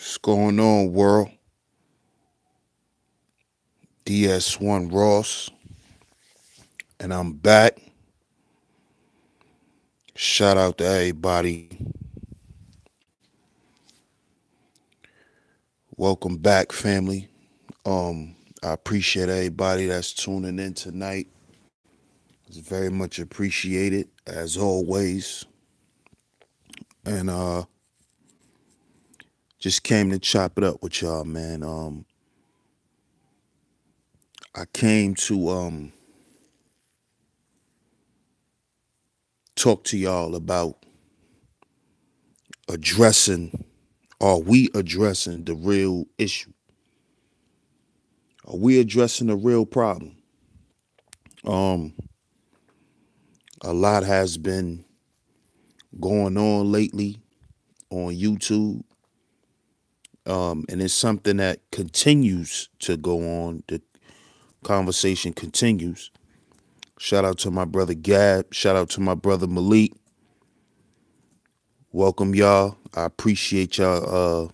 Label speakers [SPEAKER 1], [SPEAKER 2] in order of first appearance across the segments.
[SPEAKER 1] What's going on, world? DS1 Ross, and I'm back. Shout out to everybody. Welcome back, family. I appreciate everybody that's tuning in tonight. It's very much appreciated, as always. And just came to chop it up with y'all, man. I came to talk to y'all about addressing, are we addressing the real issue? Are we addressing the real problem? Um, a lot has been going on lately on YouTube. And it's something that continues to go on. The conversation continues. Shout out to my brother Gab. Shout out to my brother Malik. Welcome, y'all. I appreciate y'all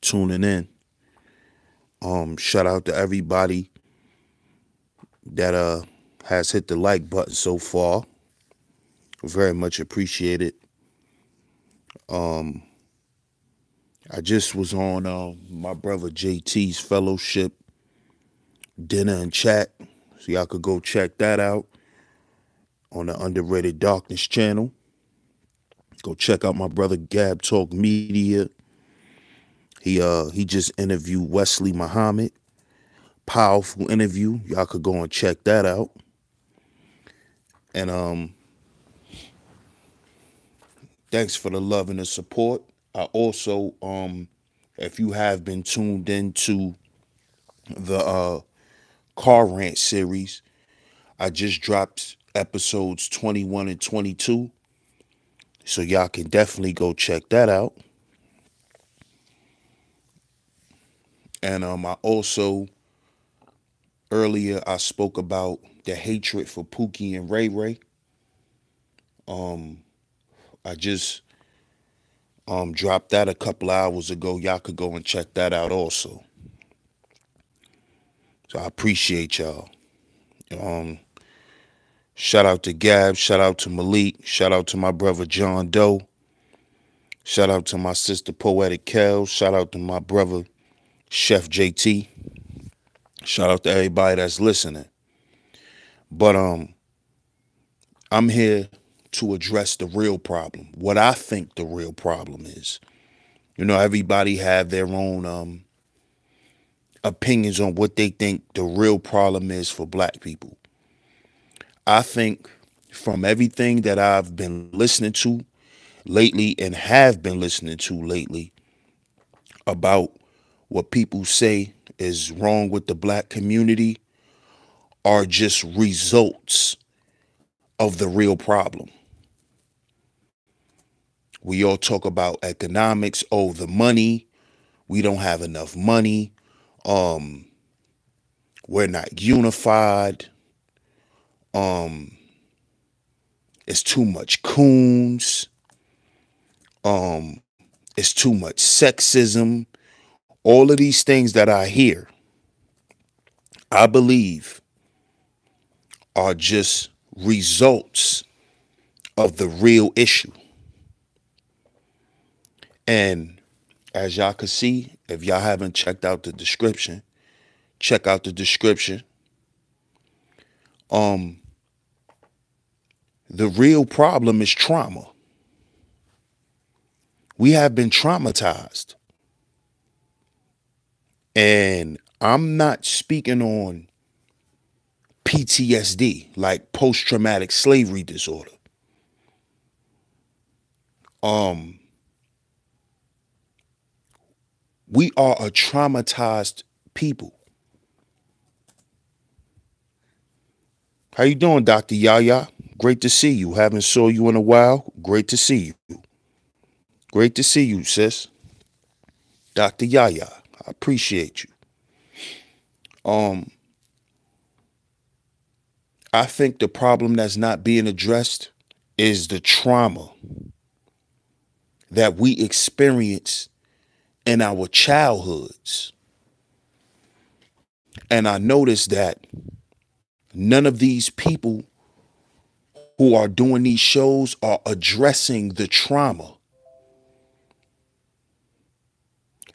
[SPEAKER 1] tuning in. Shout out to everybody that has hit the like button so far. Very much appreciated. I just was on my brother JT's fellowship dinner and chat. So y'all could go check that out on the Underrated Darkness channel. Go check out my brother Gab Talk Media. He just interviewed Wesley Muhammad. Powerful interview. Y'all could go and check that out. And thanks for the love and the support. I also if you have been tuned into the Car Rant series, I just dropped episodes 21 and 22. So y'all can definitely go check that out. And I also earlier I spoke about the hatred for Pookie and Ray Ray. I just dropped that a couple hours ago. Y'all could go and check that out also. So I appreciate y'all. Um, Shout out to Gab. Shout out to Malik. Shout out to my brother John Doe. Shout out to my sister Poetic Kel. Shout out to my brother Chef JT. Shout out to everybody that's listening. But I'm here to address the real problem. What I think the real problem is. You know, everybody have their own opinions on what they think the real problem is for black people. I think from everything that I've been listening to lately and have been listening to lately about what people say is wrong with the black community are just results of the real problem. We all talk about economics. Oh, the money. We don't have enough money. Um, we're not unified. Um, it's too much coons. It's too much sexism. All of these things that I hear, I believe, are just results of the real issue. And as y'all can see, if y'all haven't checked out the description, check out the description. Um, the real problem is trauma. We have been traumatized. And I'm not speaking on PTSD, like post traumatic slavery disorder. Um, we are a traumatized people. How you doing, Dr. Yaya? Great to see you. Haven't saw you in a while. Great to see you. Great to see you, sis. Dr. Yaya. I appreciate you. Um, I think the problem that's not being addressed is the trauma that we experience in our childhoods. And I noticed that none of these people who are doing these shows are addressing the trauma.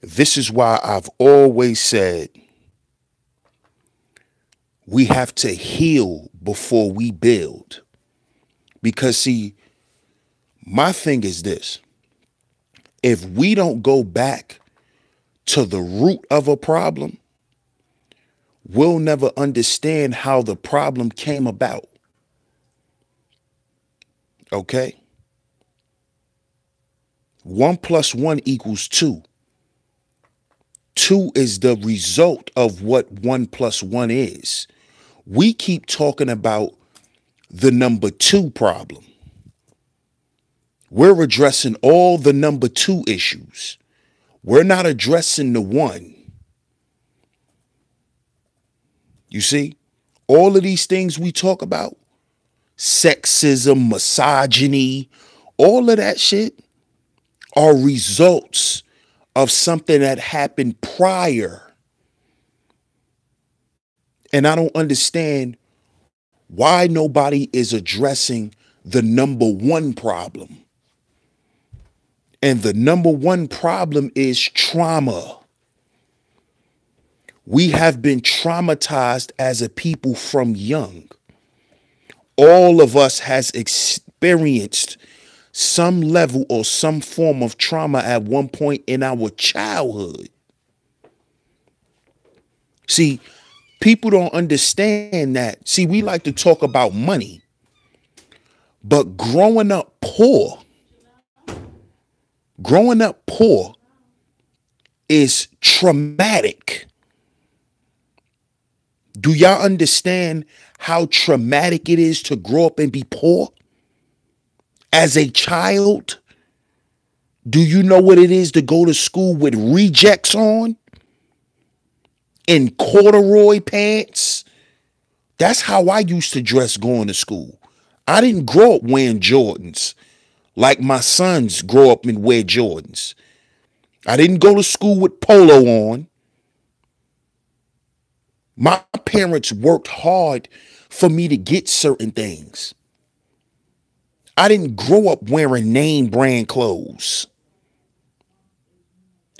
[SPEAKER 1] This is why I've always said we have to heal before we build. Because see, my thing is this. If we don't go back to the root of a problem, we'll never understand how the problem came about. Okay? 1 + 1 = 2. 2 is the result of what 1 + 1 is. We keep talking about the number 2 problem. We're addressing all the number 2 issues. We're not addressing the 1. You see, all of these things we talk about, sexism, misogyny, all of that shit are results of something that happened prior. And I don't understand why nobody is addressing the number 1 problem. And the number 1 problem is trauma. We have been traumatized as a people from young. All of us has experienced some level or some form of trauma at one point in our childhood. See, people don't understand that. See, we like to talk about money, but growing up poor is traumatic. Do y'all understand how traumatic it is to grow up and be poor? As a child, do you know what it is to go to school with rejects on? In corduroy pants? That's how I used to dress going to school. I didn't grow up wearing Jordans like my sons grow up and wear Jordans. I didn't go to school with polo on. My parents worked hard for me to get certain things. I didn't grow up wearing name brand clothes.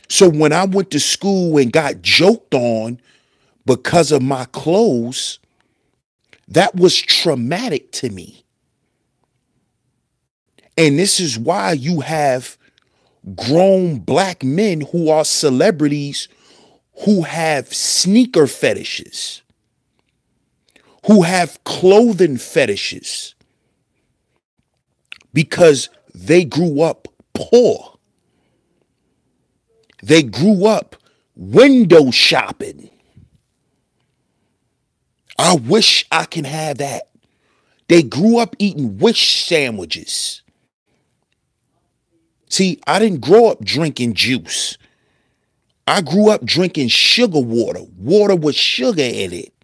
[SPEAKER 1] So when I went to school and got joked on because of my clothes, that was traumatic to me. And this is why you have grown black men who are celebrities who have sneaker fetishes, who have clothing fetishes, because they grew up poor. They grew up window shopping. I wish I can have that. They grew up eating wish sandwiches. See, I didn't grow up drinking juice. I grew up drinking sugar water with sugar in it.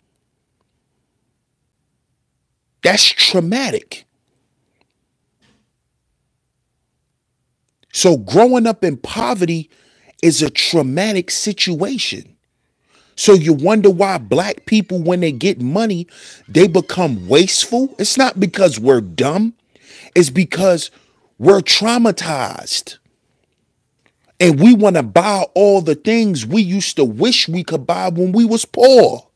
[SPEAKER 1] That's traumatic. So growing up in poverty is a traumatic situation. So you wonder why black people, when they get money, they become wasteful. It's not because we're dumb. It's because we're traumatized. And we want to buy all the things we used to wish we could buy when we was poor.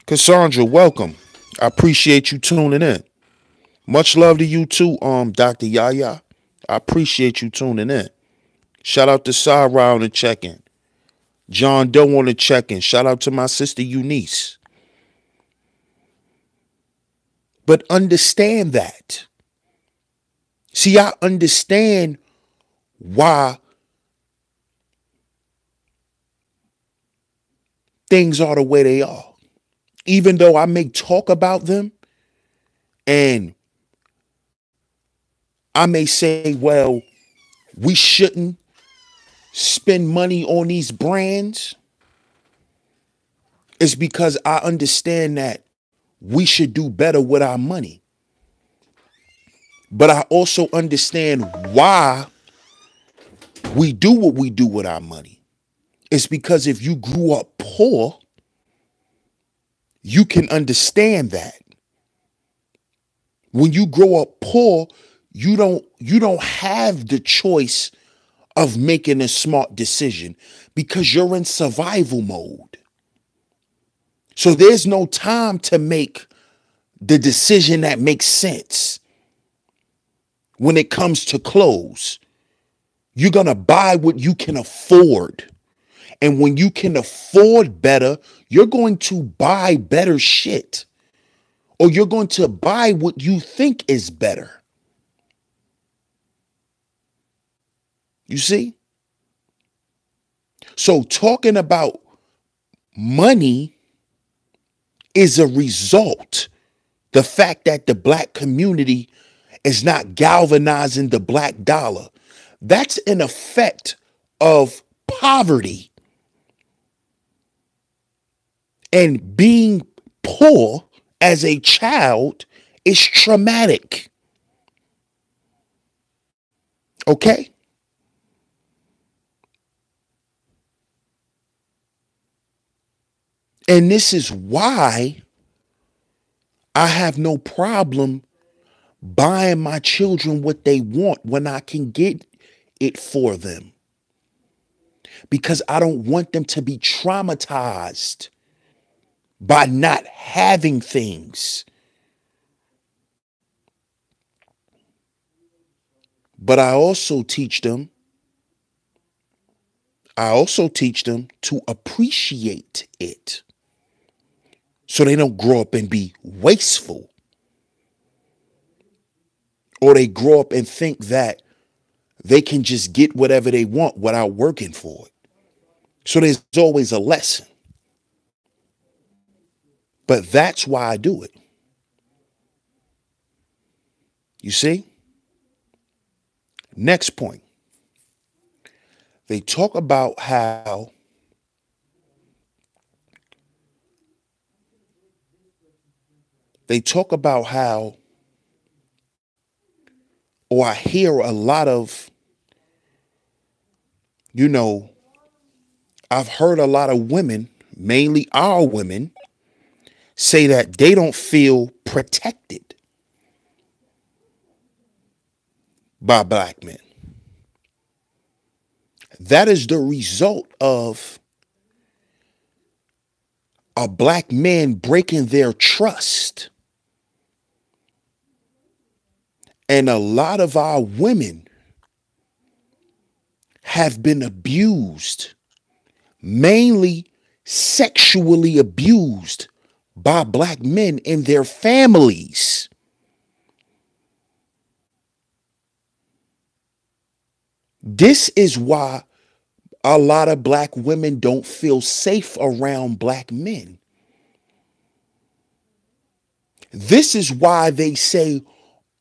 [SPEAKER 1] Cassandra, welcome. I appreciate you tuning in. Much love to you too, Dr. Yaya. I appreciate you tuning in. Shout out to Sarah on the check-in. John Doe on the check-in. Shout out to my sister Eunice. But understand that. See, I understand why things are the way they are. Even though I may talk about them and I may say, well, we shouldn't spend money on these brands. It's because I understand that we should do better with our money. But I also understand why we do what we do with our money. It's because if you grew up poor, you can understand that. When you grow up poor, you don't have the choice of making a smart decision because you're in survival mode. So there's no time to make the decision that makes sense. When it comes to clothes, you're going to buy what you can afford. And when you can afford better, you're going to buy better shit. Or you're going to buy what you think is better. You see? So talking about money is a result. The fact that the black community is not galvanizing the black dollar. That's an effect of poverty. And being poor as a child is traumatic. Okay? And this is why I have no problem buying my children what they want when I can get it for them. Because I don't want them to be traumatized by not having things. But I also teach them to appreciate it. So they don't grow up and be wasteful. Or they grow up and think that they can just get whatever they want without working for it. So there's always a lesson. But that's why I do it. You see? Next point. They talk about how or I hear a lot of, I've heard a lot of women, mainly our women, say that they don't feel protected by black men. That is the result of a black man breaking their trust. And a lot of our women have been abused, mainly sexually abused by black men in their families. This is why a lot of black women don't feel safe around black men. This is why they say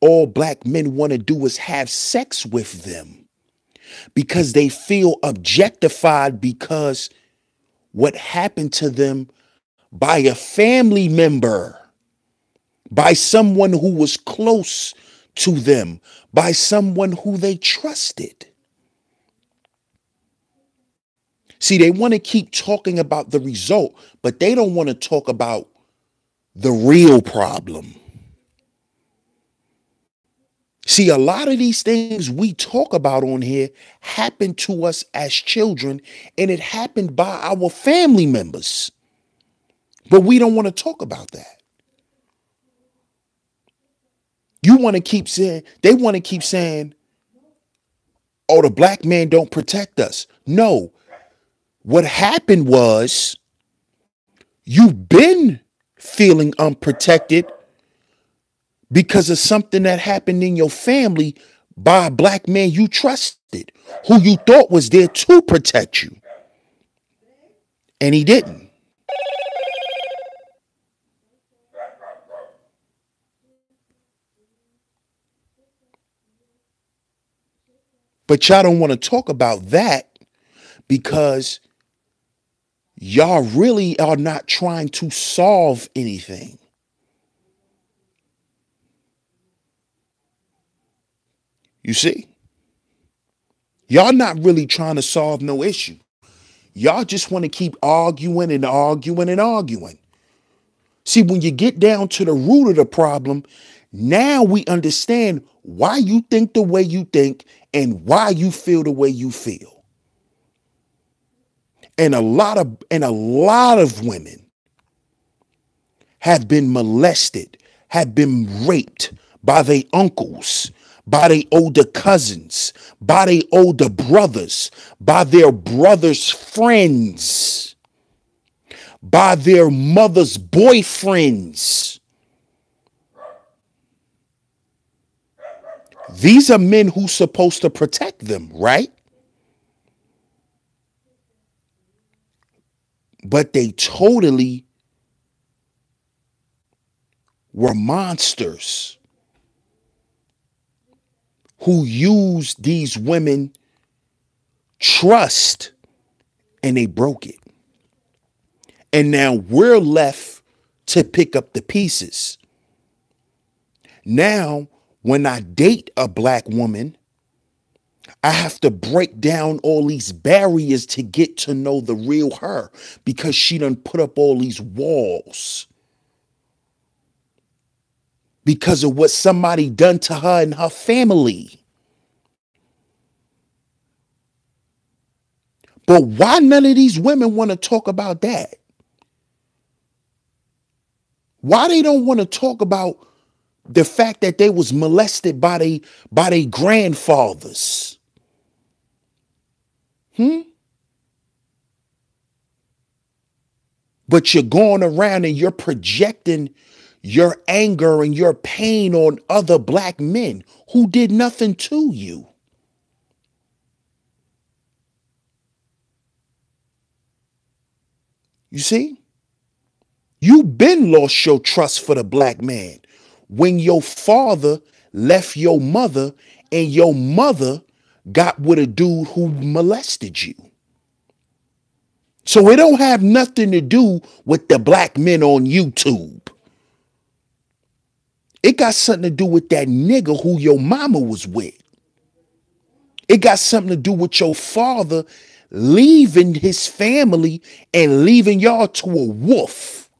[SPEAKER 1] all black men want to do is have sex with them, because they feel objectified because what happened to them by a family member, by someone who was close to them, by someone who they trusted. See, they want to keep talking about the result, but they don't want to talk about the real problem. See, a lot of these things we talk about on here happened to us as children, and it happened by our family members. But we don't want to talk about that. They want to keep saying, oh, the black man don't protect us. No. What happened was you've been feeling unprotected because of something that happened in your family by a black man you trusted, who you thought was there to protect you. And he didn't. But y'all don't want to talk about that because y'all really are not trying to solve anything. You see? Y'all not really trying to solve no issue. Y'all just want to keep arguing and arguing and arguing. See, when you get down to the root of the problem, now we understand why you think the way you think and why you feel the way you feel. And a lot of women have been molested, have been raped by their uncles, by their older cousins, by their older brothers, by their brothers' friends, by their mother's boyfriends. These are men who's supposed to protect them, right? But they totally were monsters who used these women trust and they broke it. And now we're left to pick up the pieces. Now, when I date a black woman, I have to break down all these barriers to get to know the real her because she done put up all these walls because of what somebody done to her and her family. But why none of these women want to talk about that? Why they don't want to talk about the fact that they was molested by their grandfathers? But you're going around and you're projecting your anger and your pain on other black men who did nothing to you. You see? You been lost your trust for the black man when your father left your mother and your mother got with a dude who molested you. So it don't have nothing to do with the black men on YouTube. It got something to do with that nigga who your mama was with. It got something to do with your father leaving his family and leaving y'all to a wolf.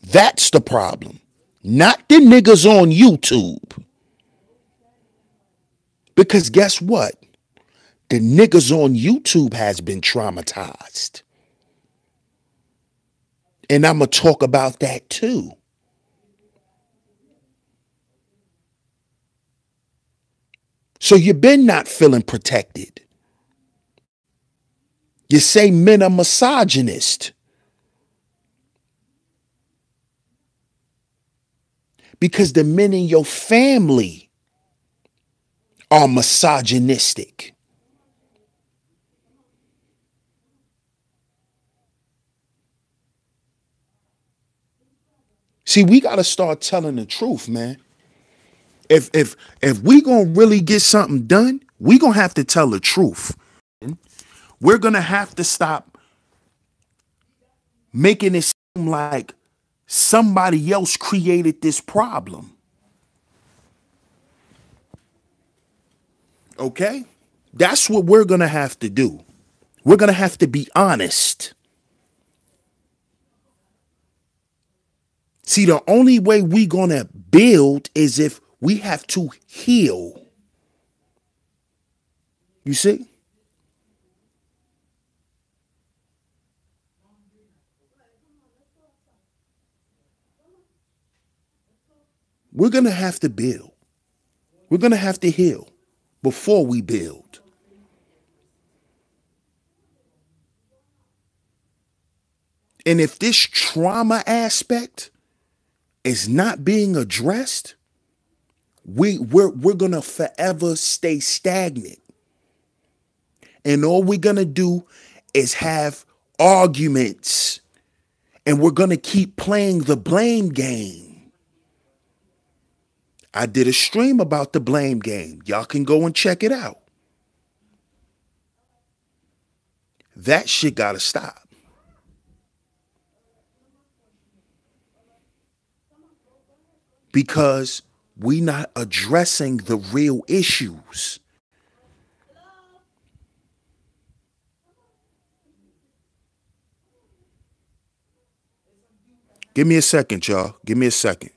[SPEAKER 1] That's the problem. Not the niggas on YouTube. Because guess what? The niggas on YouTube has been traumatized. And I'm going to talk about that too. So you've been not feeling protected. You say men are misogynist. Because the men in your family are misogynistic. See, we got to start telling the truth, man. If we going to really get something done, we going to have to tell the truth. We're going to have to stop making it seem like somebody else created this problem. Okay? That's what we're going to have to do. We're going to have to be honest. See, the only way we going to build is if we have to heal. You see? We're going to have to build. We're going to have to heal before we build. And if this trauma aspect is not being addressed, we're going to forever stay stagnant. And all we're going to do is have arguments. And we're going to keep playing the blame game. I did a stream about the blame game. Y'all can go and check it out. That shit got to stop. because we not addressing the real issues. Give me a second, y'all. Give me a second.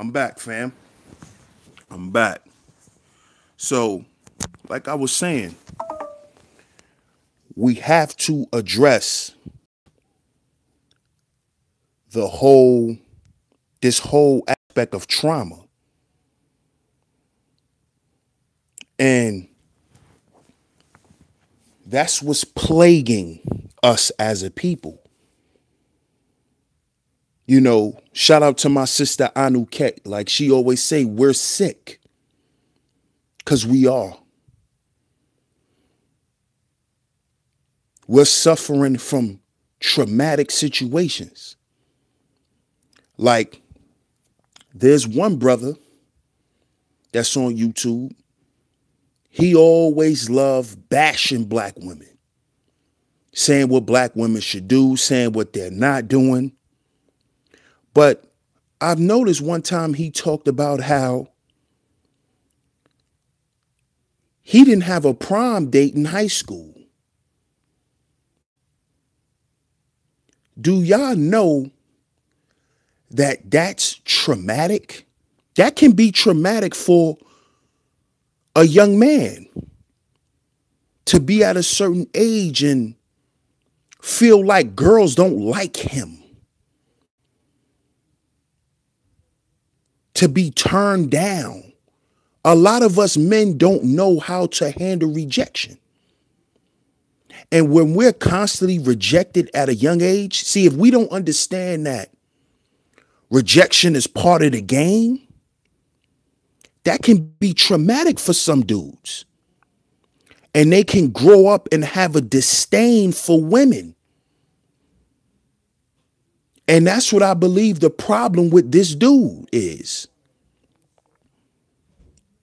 [SPEAKER 1] I'm back, fam. I'm back. So, like I was saying, we have to address the whole this whole aspect of trauma. And that's what's plaguing us as a people. You know, shout out to my sister Anu Kek. Like she always say, we're sick. Because we are. We're suffering from traumatic situations. Like, there's one brother that's on YouTube. He always loved bashing black women. Saying what black women should do, saying what they're not doing. But I've noticed one time he talked about how he didn't have a prom date in high school. Do y'all know that that's traumatic? That can be traumatic for a young man to be at a certain age and feel like girls don't like him. To be turned down. A lot of us men don't know how to handle rejection. And when we're constantly rejected at a young age, see, if we don't understand that rejection is part of the game, that can be traumatic for some dudes. And they can grow up and have a disdain for women. And that's what I believe the problem with this dude is.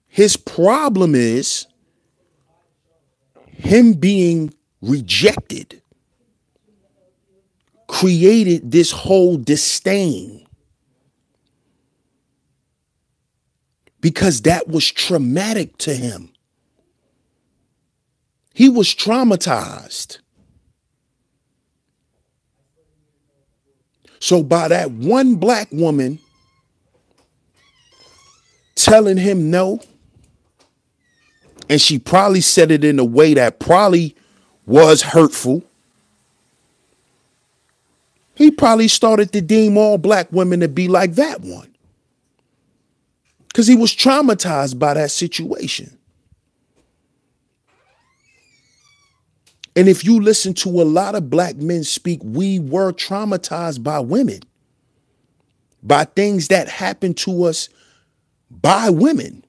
[SPEAKER 1] His problem is him being rejected created this whole disdain because that was traumatic to him. He was traumatized. So by that one black woman telling him no, and she probably said it in a way that probably was hurtful, he probably started to deem all black women to be like that one. Because he was traumatized by that situation. And if you listen to a lot of black men speak, we were traumatized by women, by things that happened to us by women.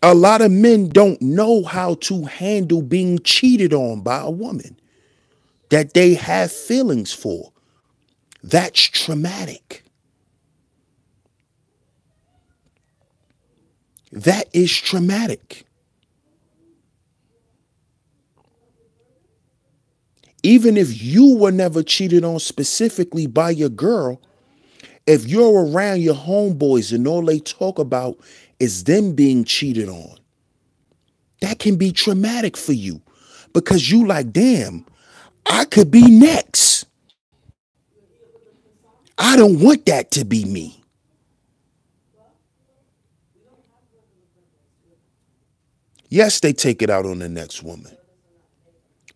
[SPEAKER 1] A lot of men don't know how to handle being cheated on by a woman that they have feelings for. That's traumatic. That is traumatic. Even if you were never cheated on specifically by your girl, if you're around your homeboys and all they talk about is them being cheated on, that can be traumatic for you because you like, damn, I could be next. I don't want that to be me. Yes, they take it out on the next woman,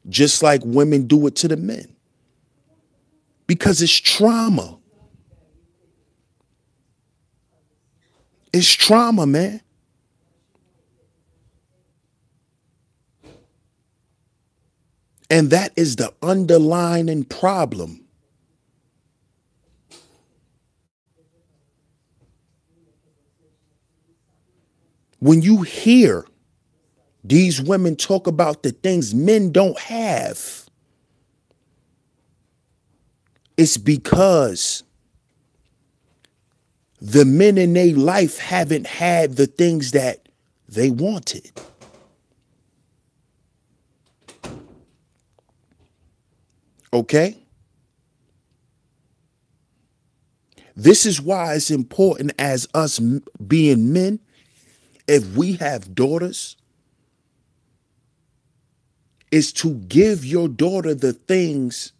[SPEAKER 1] just like women do it to the men, because it's trauma. It's trauma, man. And that is the underlying problem. When you hear these women talk about the things men don't have, it's because the men in their life haven't had the things that they wanted. Okay? This is why it's important as us being men, if we have daughters, is to give your daughter the things,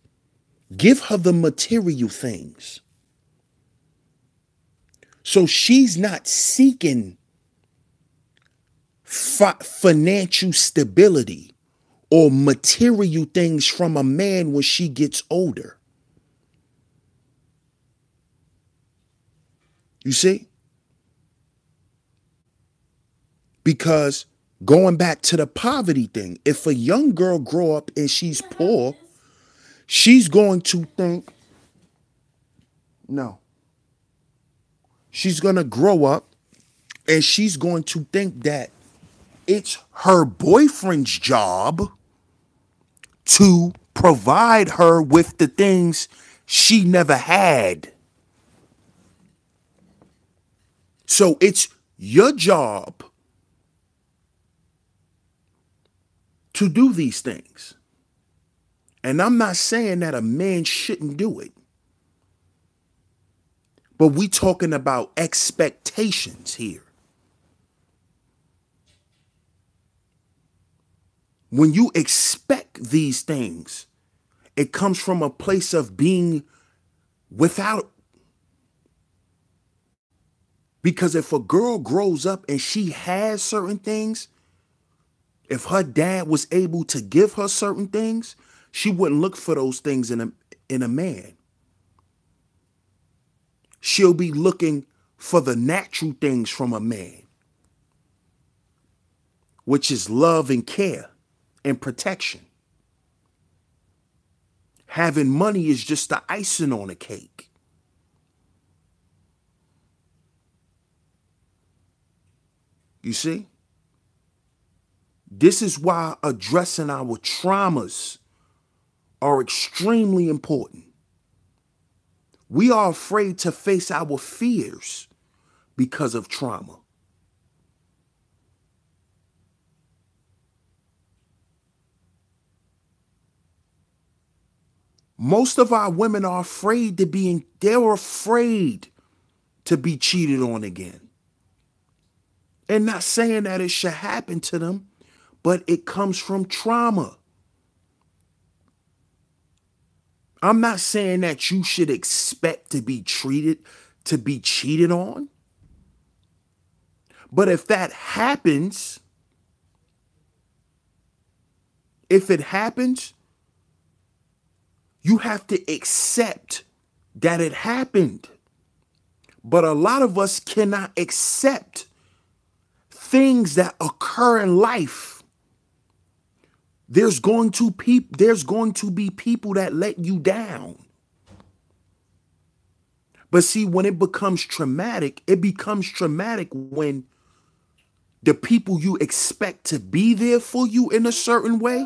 [SPEAKER 1] give her the material things. So she's not seeking financial stability or material things from a man when she gets older. You see? Because going back to the poverty thing, if a young girl grow up and she's poor, she's going to think, no. She's going to grow up and she's going to think that it's her boyfriend's job to provide her with the things she never had. So it's your job to do these things. And I'm not saying that a man shouldn't do it. But we talking about expectations here. When you expect these things, it comes from a place of being without. Because if a girl grows up and she has certain things, if her dad was able to give her certain things, she wouldn't look for those things in a man. She'll be looking for the natural things from a man, which is love and care and protection. Having money is just the icing on a cake. You see? This is why addressing our traumas are extremely important. We are afraid to face our fears because of trauma. Most of our women are afraid they're afraid to be cheated on again. And not saying that it should happen to them, but it comes from trauma. I'm not saying that you should expect to be cheated on. But if that happens, If it happens, you have to accept that it happened. But a lot of us cannot accept things that occur in life. There's going to be people that let you down. But see, when it becomes traumatic when the people you expect to be there for you in a certain way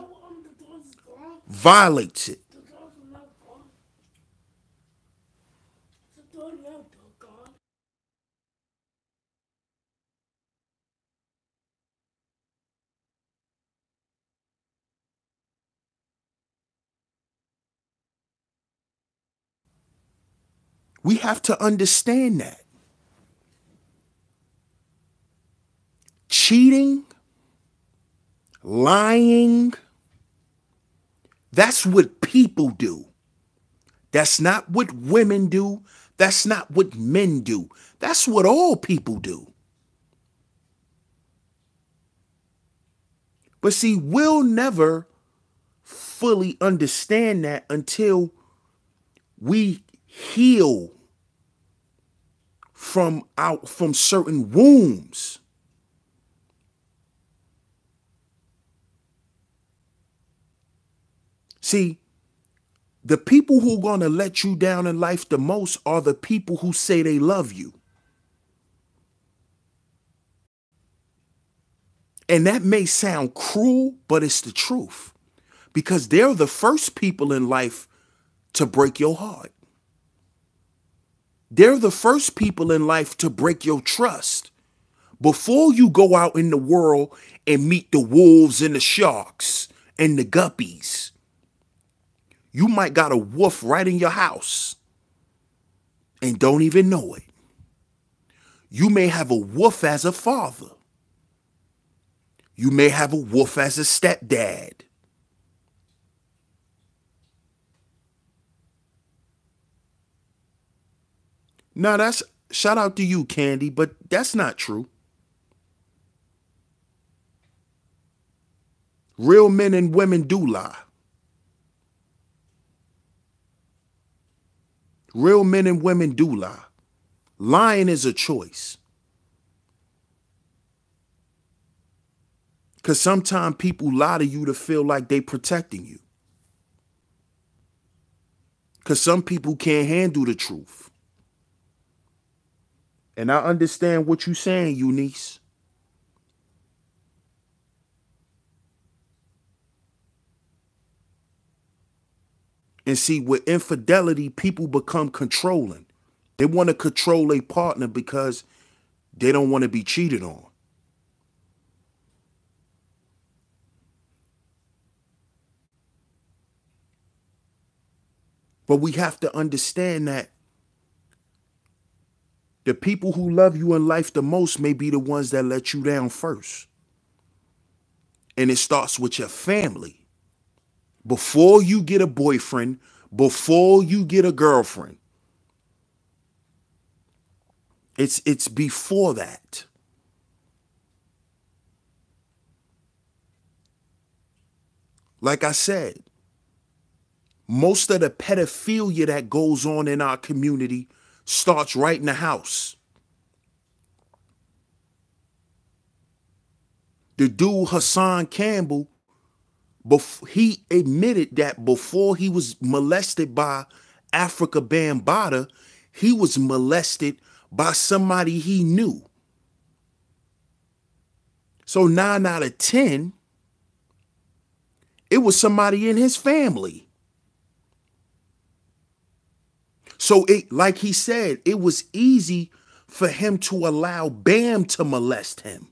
[SPEAKER 1] violates it. We have to understand that. Cheating, lying, that's what people do. That's not what women do. That's not what men do. That's what all people do. But see, we'll never fully understand that until we heal from certain wounds. See, the people who are going to let you down in life the most are the people who say they love you. And that may sound cruel, but it's the truth. Because they're the first people in life to break your heart. They're the first people in life to break your trust. Before you go out in the world and meet the wolves and the sharks and the guppies, you might got a wolf right in your house and don't even know it. You may have a wolf as a father. You may have a wolf as a stepdad. Now that's shout out to you, Candy, but that's not true. Real men and women do lie. Real men and women do lie. Lying is a choice. Because sometimes people lie to you to feel like they protecting you. Because some people can't handle the truth. And I understand what you're saying, Eunice. And see, with infidelity, people become controlling. They want to control a partner because they don't want to be cheated on. But we have to understand that the people who love you in life the most may be the ones that let you down first. And it starts with your family. Before you get a boyfriend, before you get a girlfriend. It's before that. Like I said, most of the pedophilia that goes on in our community starts right in the house. The dude Hassan Campbell, he admitted that before he was molested by Africa Bambaataa, he was molested by somebody he knew. So 9 out of 10, it was somebody in his family. So like he said, it was easy for him to allow Bam to molest him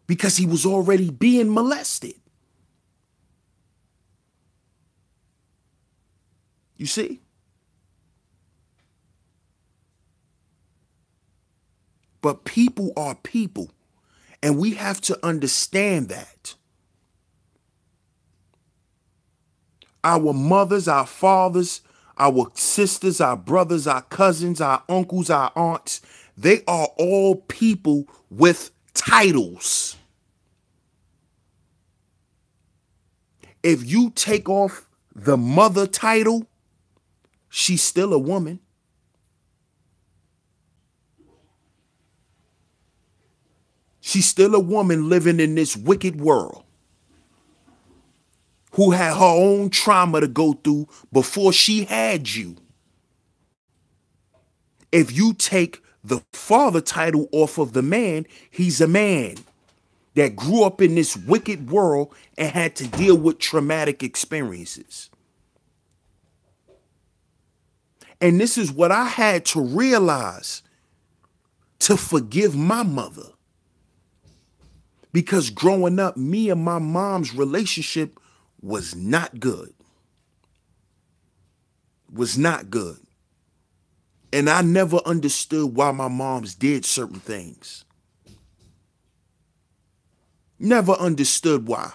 [SPEAKER 1] because he was already being molested. You see? But people are people, and we have to understand that. Our mothers, our fathers, our sisters, our brothers, our cousins, our uncles, our aunts, they are all people with titles. If you take off the mother title, she's still a woman. She's still a woman living in this wicked world who had her own trauma to go through before she had you. If you take the father title off of the man, he's a man that grew up in this wicked world and had to deal with traumatic experiences. And this is what I had to realize to forgive my mother. Because growing up, me and my mom's relationship was not good. Was not good. And I never understood why my moms did certain things. Never understood why.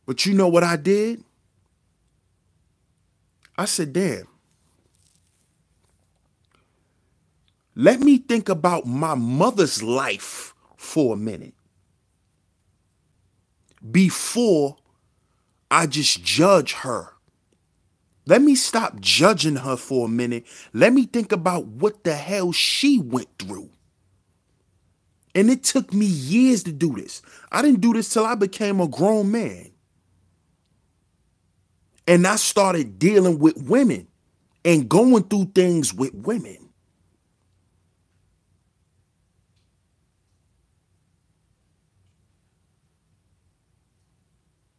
[SPEAKER 1] But you know what I did? I said, damn. Let me think about my mother's life for a minute before I just judge her. Let me stop judging her for a minute. Let me think about what the hell she went through. And it took me years to do this. I didn't do this till I became a grown man. And I started dealing with women and going through things with women.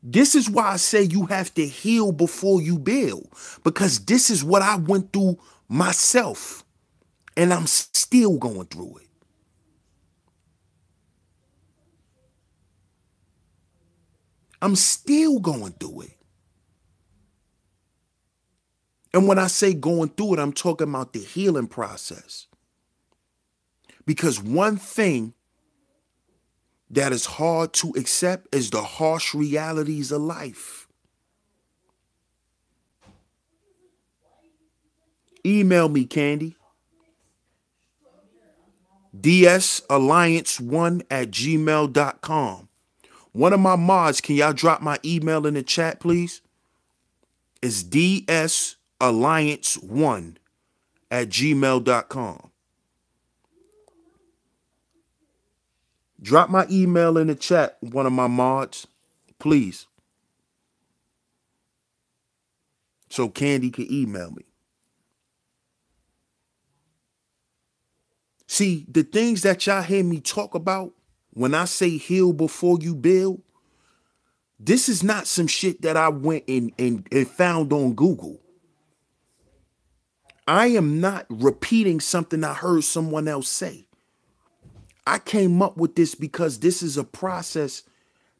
[SPEAKER 1] This is why I say you have to heal before you build, because this is what I went through myself, and I'm still going through it. I'm still going through it. And when I say going through it, I'm talking about the healing process. Because one thing that is hard to accept is the harsh realities of life. Email me, Candy. dsalliance1@gmail.com. One of my mods, can y'all drop my email in the chat, please? It's dsalliance1@gmail.com. Drop my email in the chat, one of my mods, please. So Candy can email me. See, the things that y'all hear me talk about when I say heal before you build, this is not some shit that I went and found on Google. I am not repeating something I heard someone else say. I came up with this because this is a process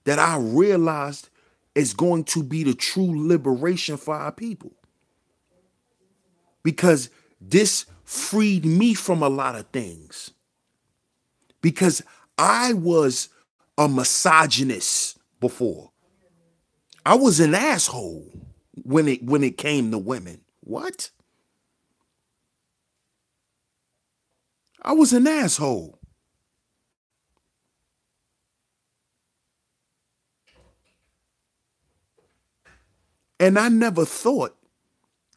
[SPEAKER 1] that I realized is going to be the true liberation for our people. Because this freed me from a lot of things. Because I was a misogynist before. I was an asshole when it came to women. What? I was an asshole. And I never thought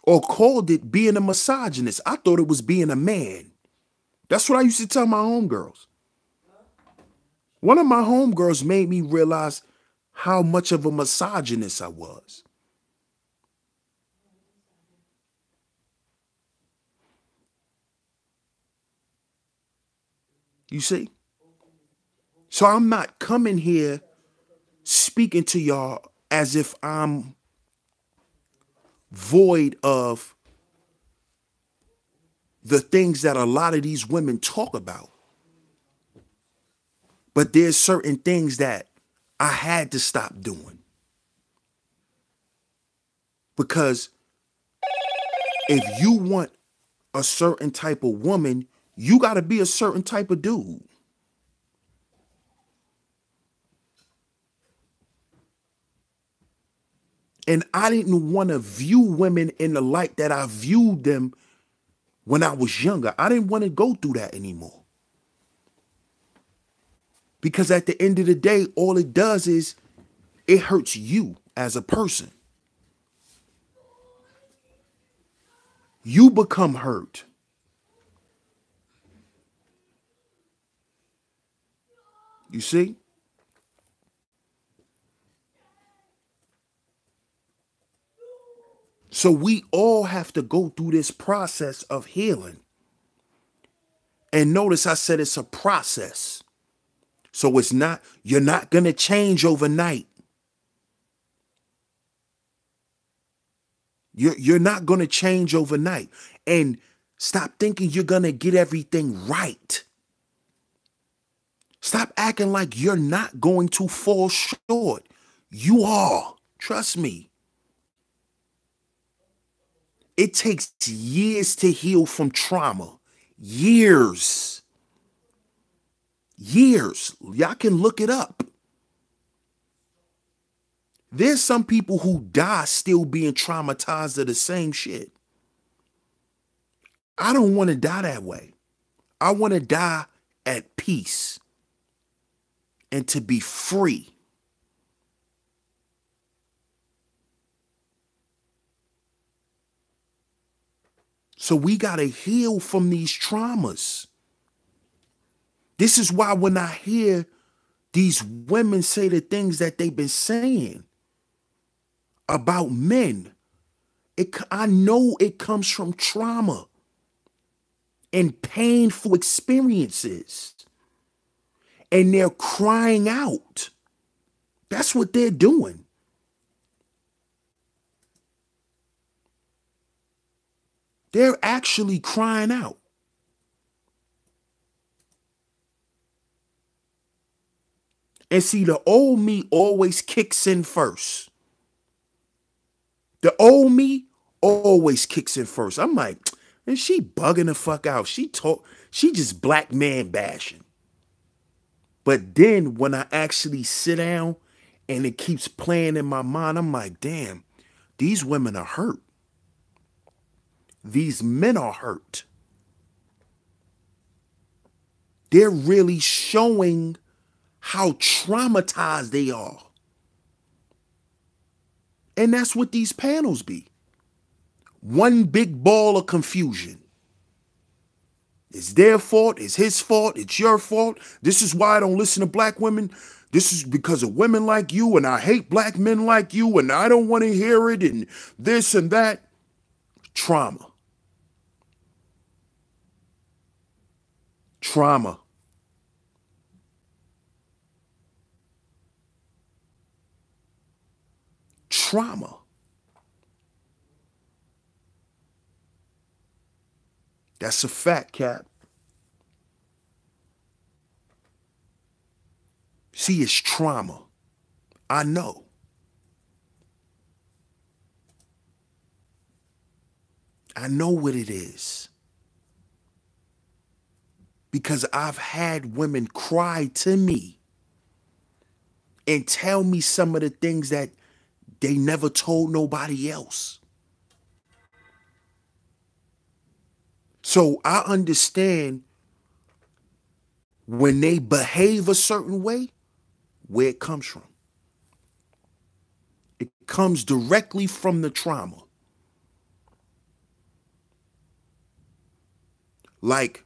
[SPEAKER 1] or called it being a misogynist. I thought it was being a man. That's what I used to tell my homegirls. One of my homegirls made me realize how much of a misogynist I was. You see? So I'm not coming here speaking to y'all as if I'm void of the things that a lot of these women talk about. But there's certain things that I had to stop doing. Because if you want a certain type of woman, you got to be a certain type of dude. And I didn't want to view women in the light that I viewed them when I was younger. I didn't want to go through that anymore. Because at the end of the day, all it does is it hurts you as a person. You become hurt. You see? So we all have to go through this process of healing. And notice I said it's a process. So you're not going to change overnight. You're not going to change overnight. And stop thinking you're going to get everything right. Stop acting like you're not going to fall short. You are. Trust me. It takes years to heal from trauma. Years. Years. Y'all can look it up. There's some people who die still being traumatized of the same shit. I don't want to die that way. I want to die at peace and to be free. So we got to heal from these traumas. This is why when I hear these women say the things that they've been saying about men, I know it comes from trauma and painful experiences. And they're crying out. That's what they're doing. They're actually crying out. And see, the old me always kicks in first. The old me always kicks in first. I'm like, and she bugging the fuck out. She just black man bashing. But then when I actually sit down and it keeps playing in my mind, I'm like, damn, these women are hurt. These men are hurt. They're really showing how traumatized they are. And that's what these panels be. One big ball of confusion. It's their fault. It's his fault. It's your fault. This is why I don't listen to black women. This is because of women like you, and I hate black men like you, and I don't want to hear it, and this and that. Trauma. Trauma. Trauma. That's a fact, Cap. See, it's trauma. I know. I know what it is. Because I've had women cry to me and tell me some of the things that they never told nobody else. So I understand when they behave a certain way, where it comes from. It comes directly from the trauma. Like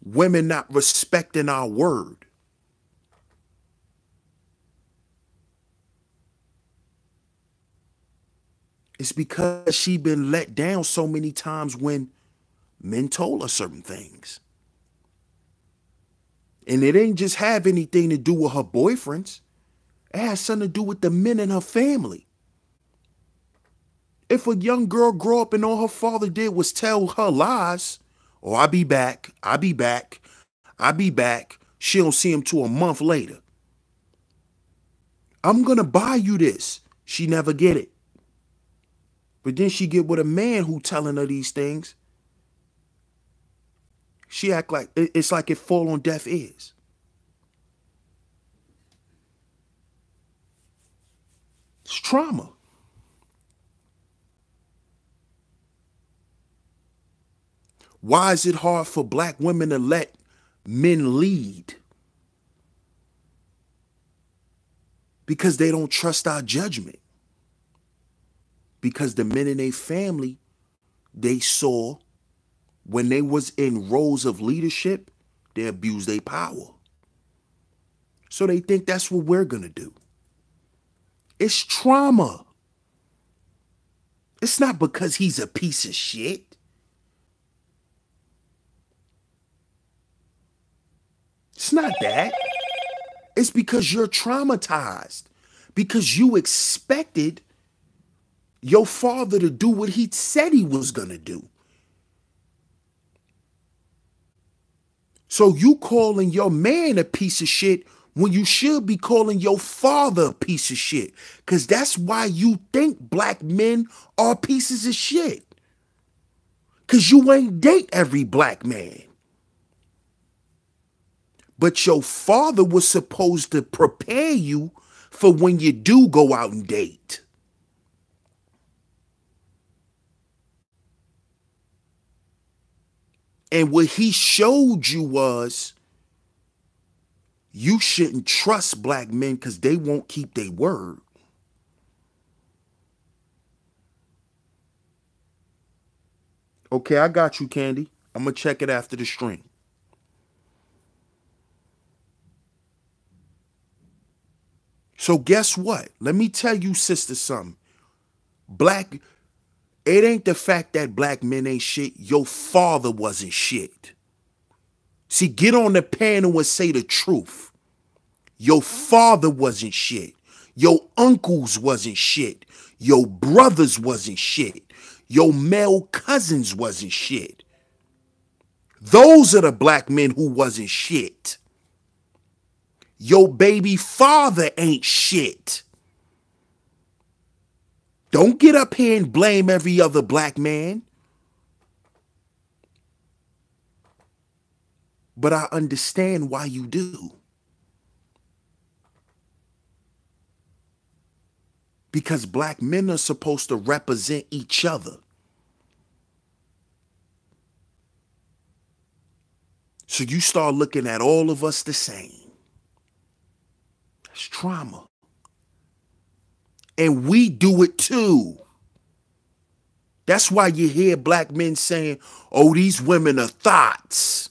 [SPEAKER 1] women not respecting our word. It's because she been let down so many times when men told her certain things. And it ain't just have anything to do with her boyfriends. It has something to do with the men in her family. If a young girl grow up and all her father did was tell her lies, oh, I'll be back, I'll be back, I'll be back. She don't see him till a month later. I'm going to buy you this. She never get it. But then she get with a man who telling her these things. She act like it's like it fall on deaf ears. It's trauma. Why is it hard for black women to let men lead? Because they don't trust our judgment. Because the men in their family, they saw when they was in roles of leadership, they abused their power. So they think that's what we're going to do. It's trauma. It's not because he's a piece of shit. It's not that. It's because you're traumatized. Because you expected your father to do what he said he was going to do. So you calling your man a piece of shit when you should be calling your father a piece of shit. Because that's why you think black men are pieces of shit. Because you ain't date every black man. But your father was supposed to prepare you for when you do go out and date. And what he showed you was you shouldn't trust black men because they won't keep their word. Okay, I got you, Candy. I'm going to check it after the stream. So guess what? Let me tell you, sister, something. It ain't the fact that black men ain't shit. Your father wasn't shit. See, get on the panel and say the truth. Your father wasn't shit. Your uncles wasn't shit. Your brothers wasn't shit. Your male cousins wasn't shit. Those are the black men who wasn't shit. Your baby father ain't shit. Don't get up here and blame every other black man. But I understand why you do. Because black men are supposed to represent each other. So you start looking at all of us the same. That's trauma. And we do it too. That's why you hear black men saying, oh, these women are thoughts.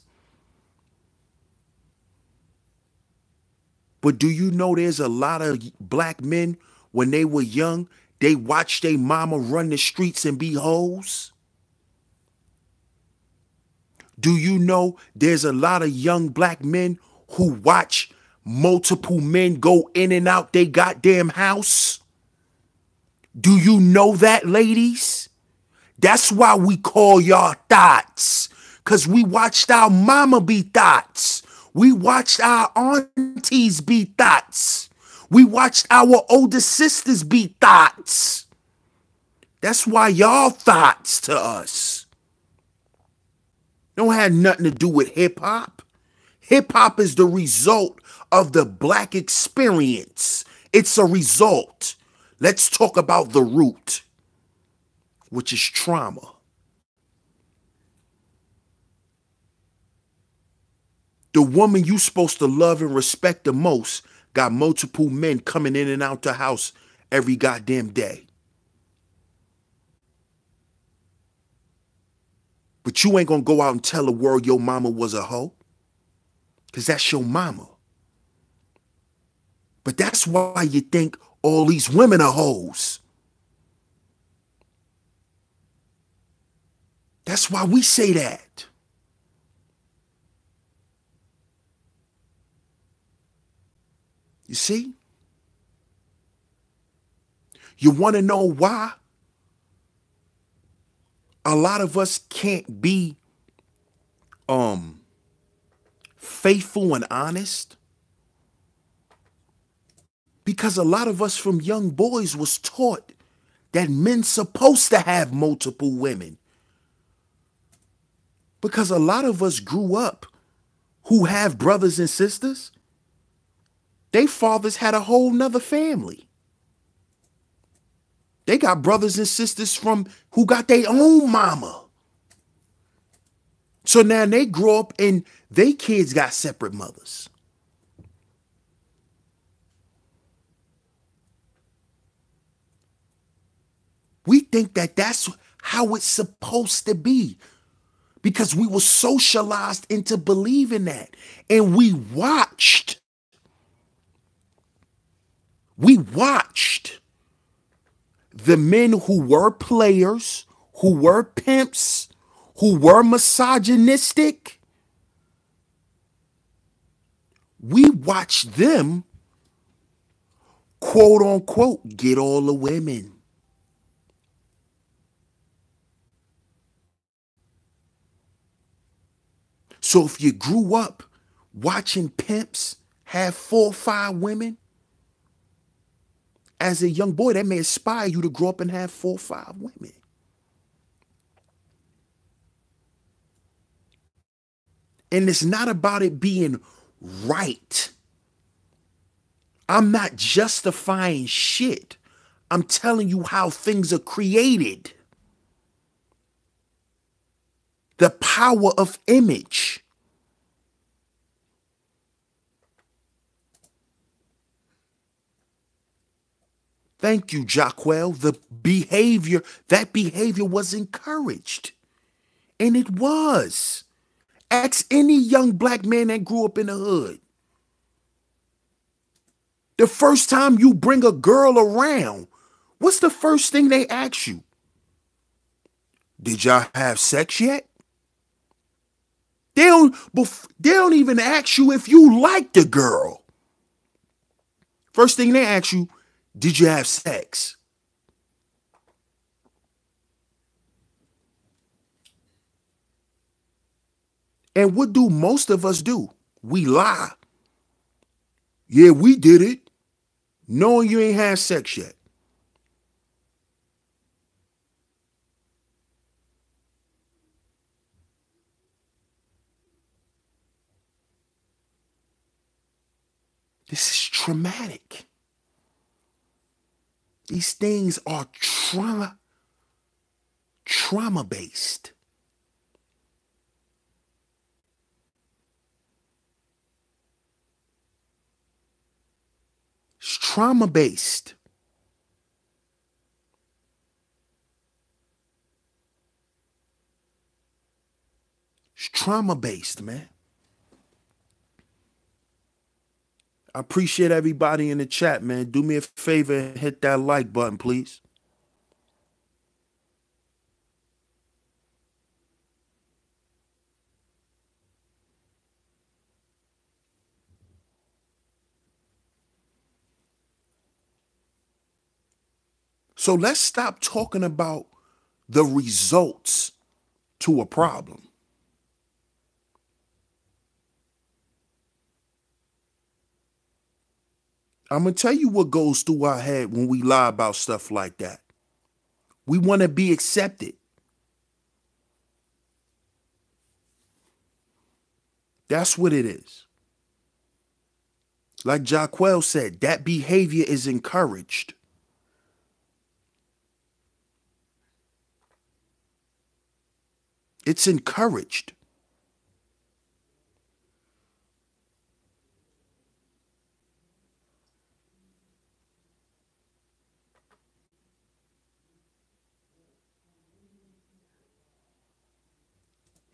[SPEAKER 1] But do you know there's a lot of black men, when they were young, they watched their mama run the streets and be hoes? Do you know there's a lot of young black men who watch multiple men go in and out their goddamn house? Do you know that, ladies? That's why we call y'all thoughts. Because we watched our mama be thoughts. We watched our aunties be thoughts. We watched our older sisters be thoughts. That's why y'all thoughts to us. Don't have nothing to do with hip hop. Hip hop is the result of the black experience. It's a result. Let's talk about the root, which is trauma. The woman you supposed to love and respect the most got multiple men coming in and out the house every goddamn day. But you ain't gonna go out and tell the world your mama was a hoe. Because that's your mama. But that's why you think all these women are hoes. That's why we say that. You see? You want to know why? A lot of us can't be faithful and honest. Because a lot of us from young boys was taught that men's supposed to have multiple women. Because a lot of us grew up who have brothers and sisters. They fathers had a whole nother family. They got brothers and sisters from who got their own mama. So now they grow up and they kids got separate mothers. We think that that's how it's supposed to be because we were socialized into believing that. And we watched the men who were players, who were pimps, who were misogynistic. We watched them, quote unquote, get all the women. So if you grew up watching pimps have 4 or 5 women, as a young boy, that may inspire you to grow up and have 4 or 5 women. And it's not about it being right. I'm not justifying shit. I'm telling you how things are created. The power of image. Thank you, Jacquel. That behavior was encouraged. And it was. Ask any young black man that grew up in the hood. The first time you bring a girl around, what's the first thing they ask you? Did y'all have sex yet? They don't even ask you if you like the girl. First thing they ask you, did you have sex? And what do most of us do? We lie. Yeah, we did it, knowing you ain't had sex yet. This is traumatic. These things are trauma-based. It's trauma-based. It's trauma-based, man. I appreciate everybody in the chat, man. Do me a favor and hit that like button, please. So let's stop talking about the results to a problem. I'm going to tell you what goes through our head when we lie about stuff like that. We want to be accepted. That's what it is. Like Jacquel said, that behavior is encouraged. It's encouraged.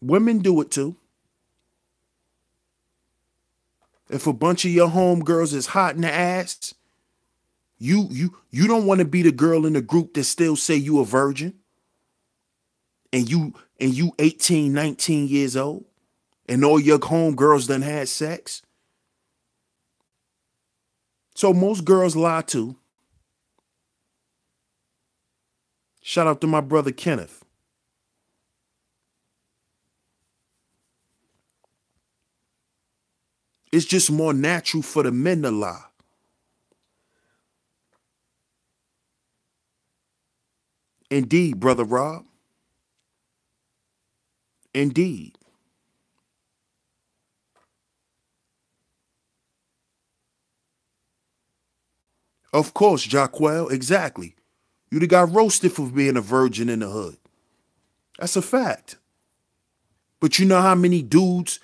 [SPEAKER 1] Women do it too. If a bunch of your homegirls is hot in the ass, you don't want to be the girl in the group that still say you a virgin. And you 18, 19 years old, and all your homegirls done had sex. So most girls lie too. Shout out to my brother Kenneth. It's just more natural for the men to lie. Indeed, Brother Rob. Indeed. Of course, Jacquel, exactly. You'd have got roasted for being a virgin in the hood. That's a fact. But you know how many dudes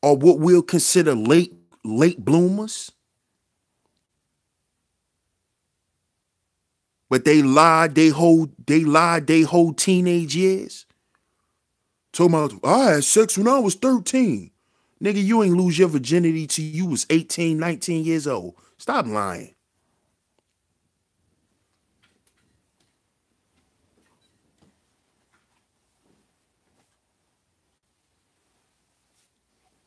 [SPEAKER 1] are what we'll consider late bloomers? But they lied they whole teenage years. Talking about, I had sex when I was 13. Nigga, you ain't lose your virginity till you was 18, 19 years old. Stop lying.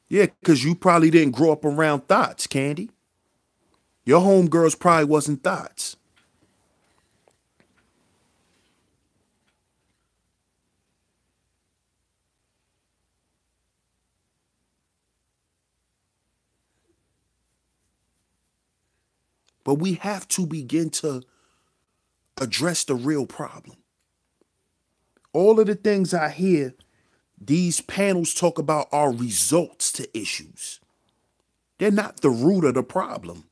[SPEAKER 1] Yeah, because you probably didn't grow up around thoughts, Candy. Your homegirls probably wasn't thoughts. But we have to begin to address the real problem. All of the things I hear these panels talk about are results to issues. They're not the root of the problem.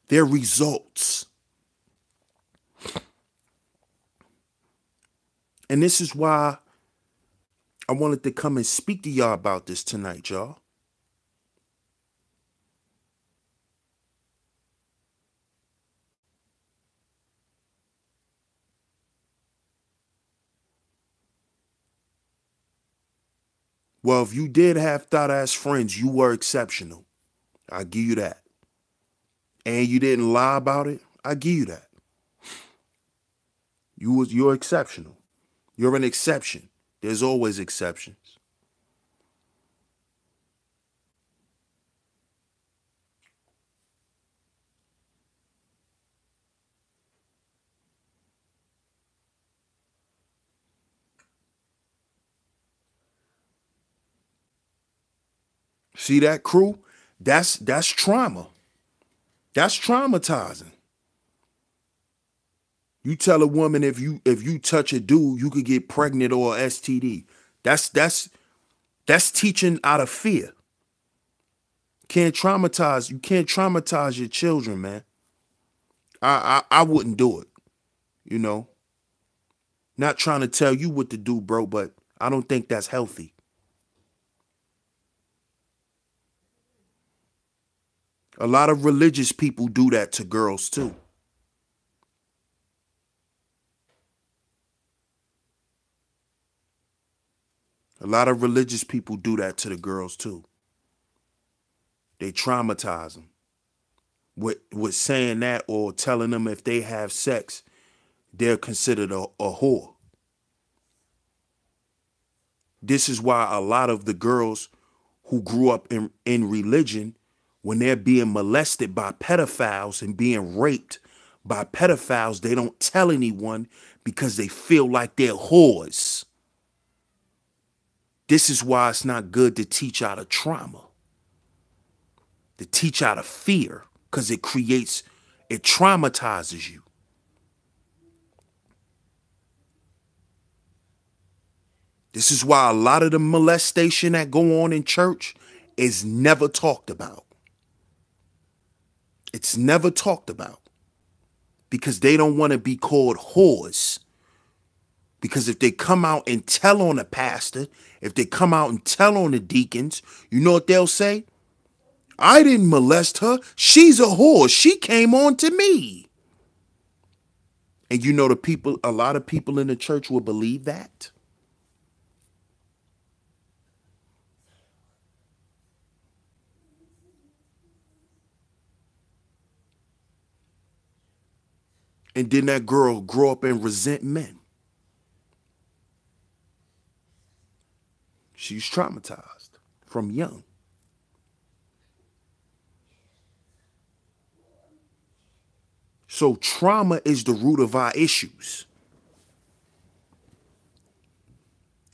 [SPEAKER 1] They're results. And this is why I wanted to come and speak to y'all about this tonight, y'all. Well, if you did have thought ass friends, you were exceptional. I give you that. And you didn't lie about it, I give you that. You're exceptional. You're an exception. There's always exceptions. See that, crew? That's trauma. That's traumatizing. You tell a woman if you touch a dude, you could get pregnant or STD. That's teaching out of fear. You can't traumatize your children, man. I wouldn't do it, you know. Not trying to tell you what to do, bro, but I don't think that's healthy. A lot of religious people do that to girls too. A lot of religious people do that to the girls too. They traumatize them with saying that or telling them if they have sex, they're considered a whore. This is why a lot of the girls who grew up in religion, when they're being molested by pedophiles and being raped by pedophiles, they don't tell anyone because they feel like they're whores. This is why it's not good to teach out of trauma, to teach out of fear, because it traumatizes you. This is why a lot of the molestation that go on in church is never talked about. It's never talked about because they don't want to be called whores. Because if they come out and tell on the pastor, if they come out and tell on the deacons, you know what they'll say? I didn't molest her. She's a whore. She came on to me. And you know a lot of people in the church will believe that. And then that girl grow up and resent men. She's traumatized from young. So trauma is the root of our issues.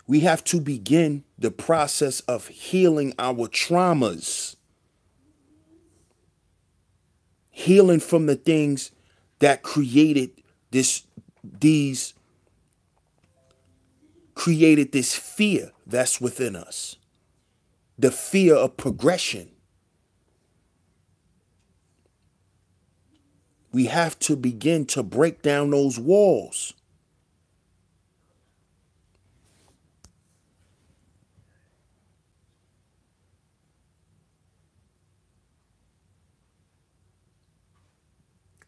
[SPEAKER 1] We have to begin the process of healing our traumas. Healing from the things that these created this fear that's within us. The fear of progression. We have to begin to break down those walls.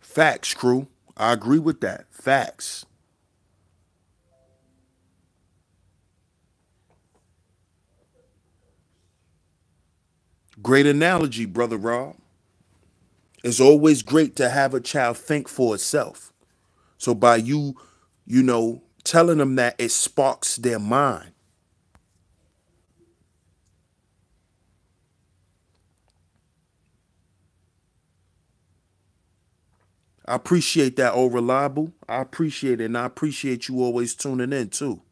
[SPEAKER 1] Facts, crew. I agree with that. Facts. Great analogy, Brother Rob. It's always great to have a child think for itself. So by you, telling them that, it sparks their mind. I appreciate that, oh reliable. I appreciate it, and I appreciate you always tuning in too.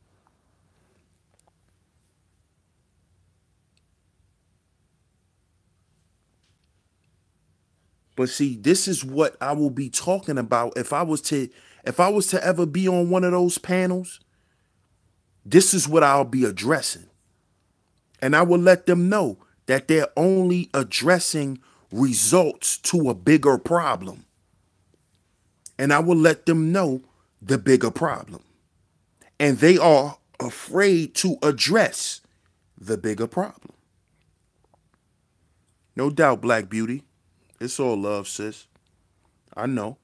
[SPEAKER 1] But see, this is what I will be talking about if I was to ever be on one of those panels. This is what I'll be addressing. And I will let them know that they're only addressing results to a bigger problem. And I will let them know the bigger problem. And they are afraid to address the bigger problem. No doubt, Black Beauty. It's all love, sis. I know.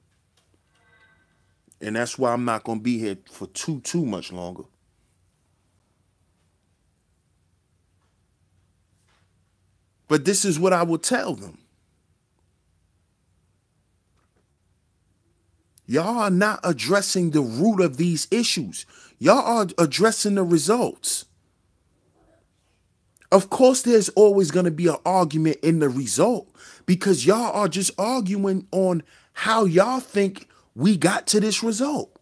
[SPEAKER 1] And that's why I'm not going to be here for too much longer. But this is what I will tell them. Y'all are not addressing the root of these issues. Y'all are addressing the results. Of course, there's always going to be an argument in the result because y'all are just arguing on how y'all think we got to this result.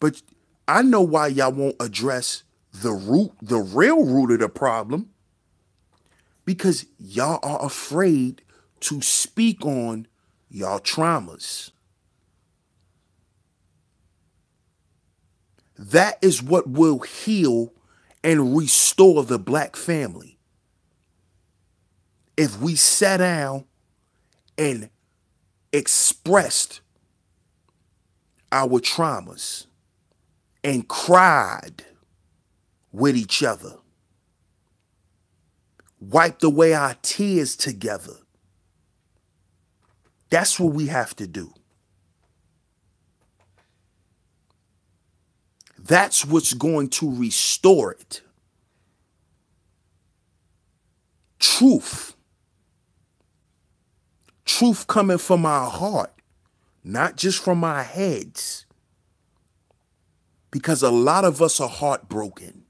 [SPEAKER 1] But I know why y'all won't address the real root of the problem, because y'all are afraid to speak on y'all traumas. That is what will heal and restore the Black family. If we sat down and expressed our traumas and cried with each other, wiped away our tears together. That's what we have to do. That's what's going to restore it. Truth. Truth coming from our heart, not just from our heads. Because a lot of us are heartbroken.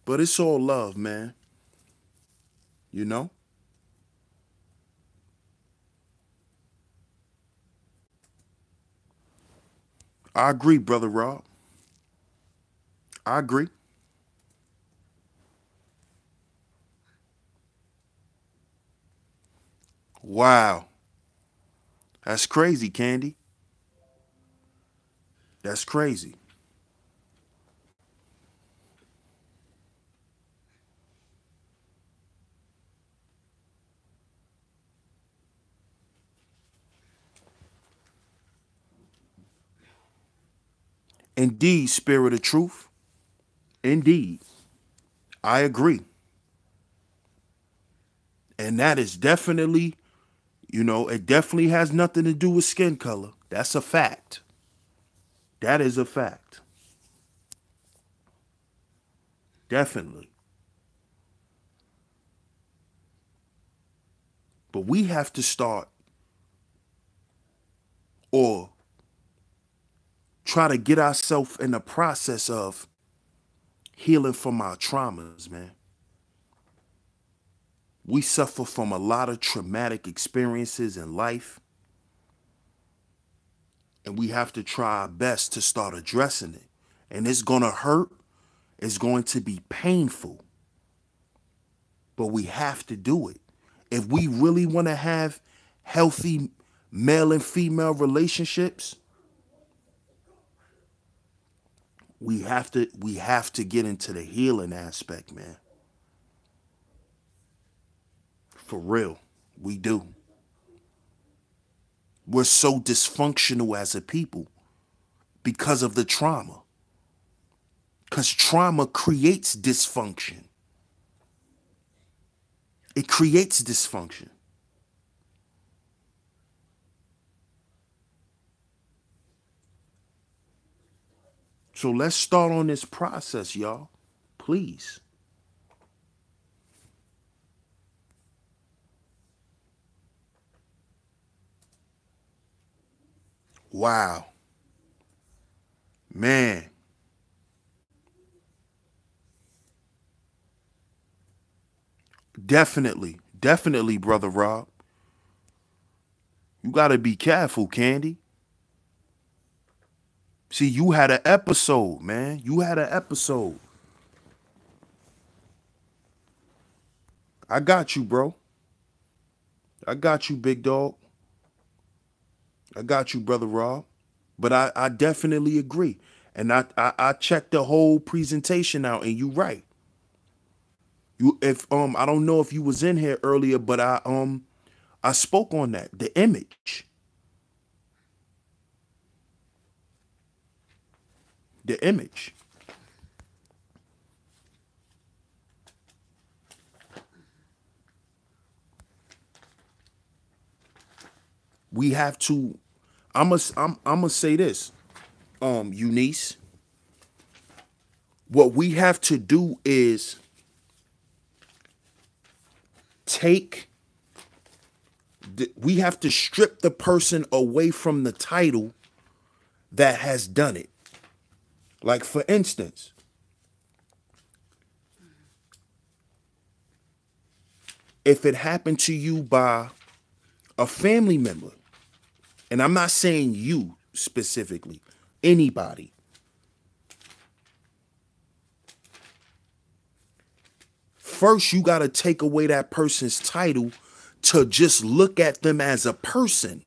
[SPEAKER 1] But it's all love, man. You know? I agree, Brother Rob. I agree. Wow. That's crazy, Candy. That's crazy. Indeed, Spirit of Truth. Indeed. I agree. And that is definitely, it definitely has nothing to do with skin color. That's a fact. That is a fact. Definitely. But we have to start or try to get ourselves in the process of healing from our traumas, man. We suffer from a lot of traumatic experiences in life, and we have to try our best to start addressing it. And it's going to hurt. It's going to be painful, but we have to do it. If we really want to have healthy male and female relationships, we have to get into the healing aspect, man. For real. We do. We're so dysfunctional as a people because of the trauma. Because trauma creates dysfunction. It creates dysfunction. So let's start on this process, y'all. Please. Wow. Man. Definitely. Definitely, Brother Rob. You got to be careful, Candy. See, you had an episode, man. You had an episode. I got you, bro. I got you, big dog. I got you, Brother Rob. But I definitely agree. And I checked the whole presentation out, and you right. You if I don't know if you was in here earlier, but I spoke on that. The image. The image. We have to I'm gonna say this. Eunice, what we have to do is we have to strip the person away from the title that has done it. Like, for instance, if it happened to you by a family member, and I'm not saying you specifically, anybody, first you got to take away that person's title to just look at them as a person.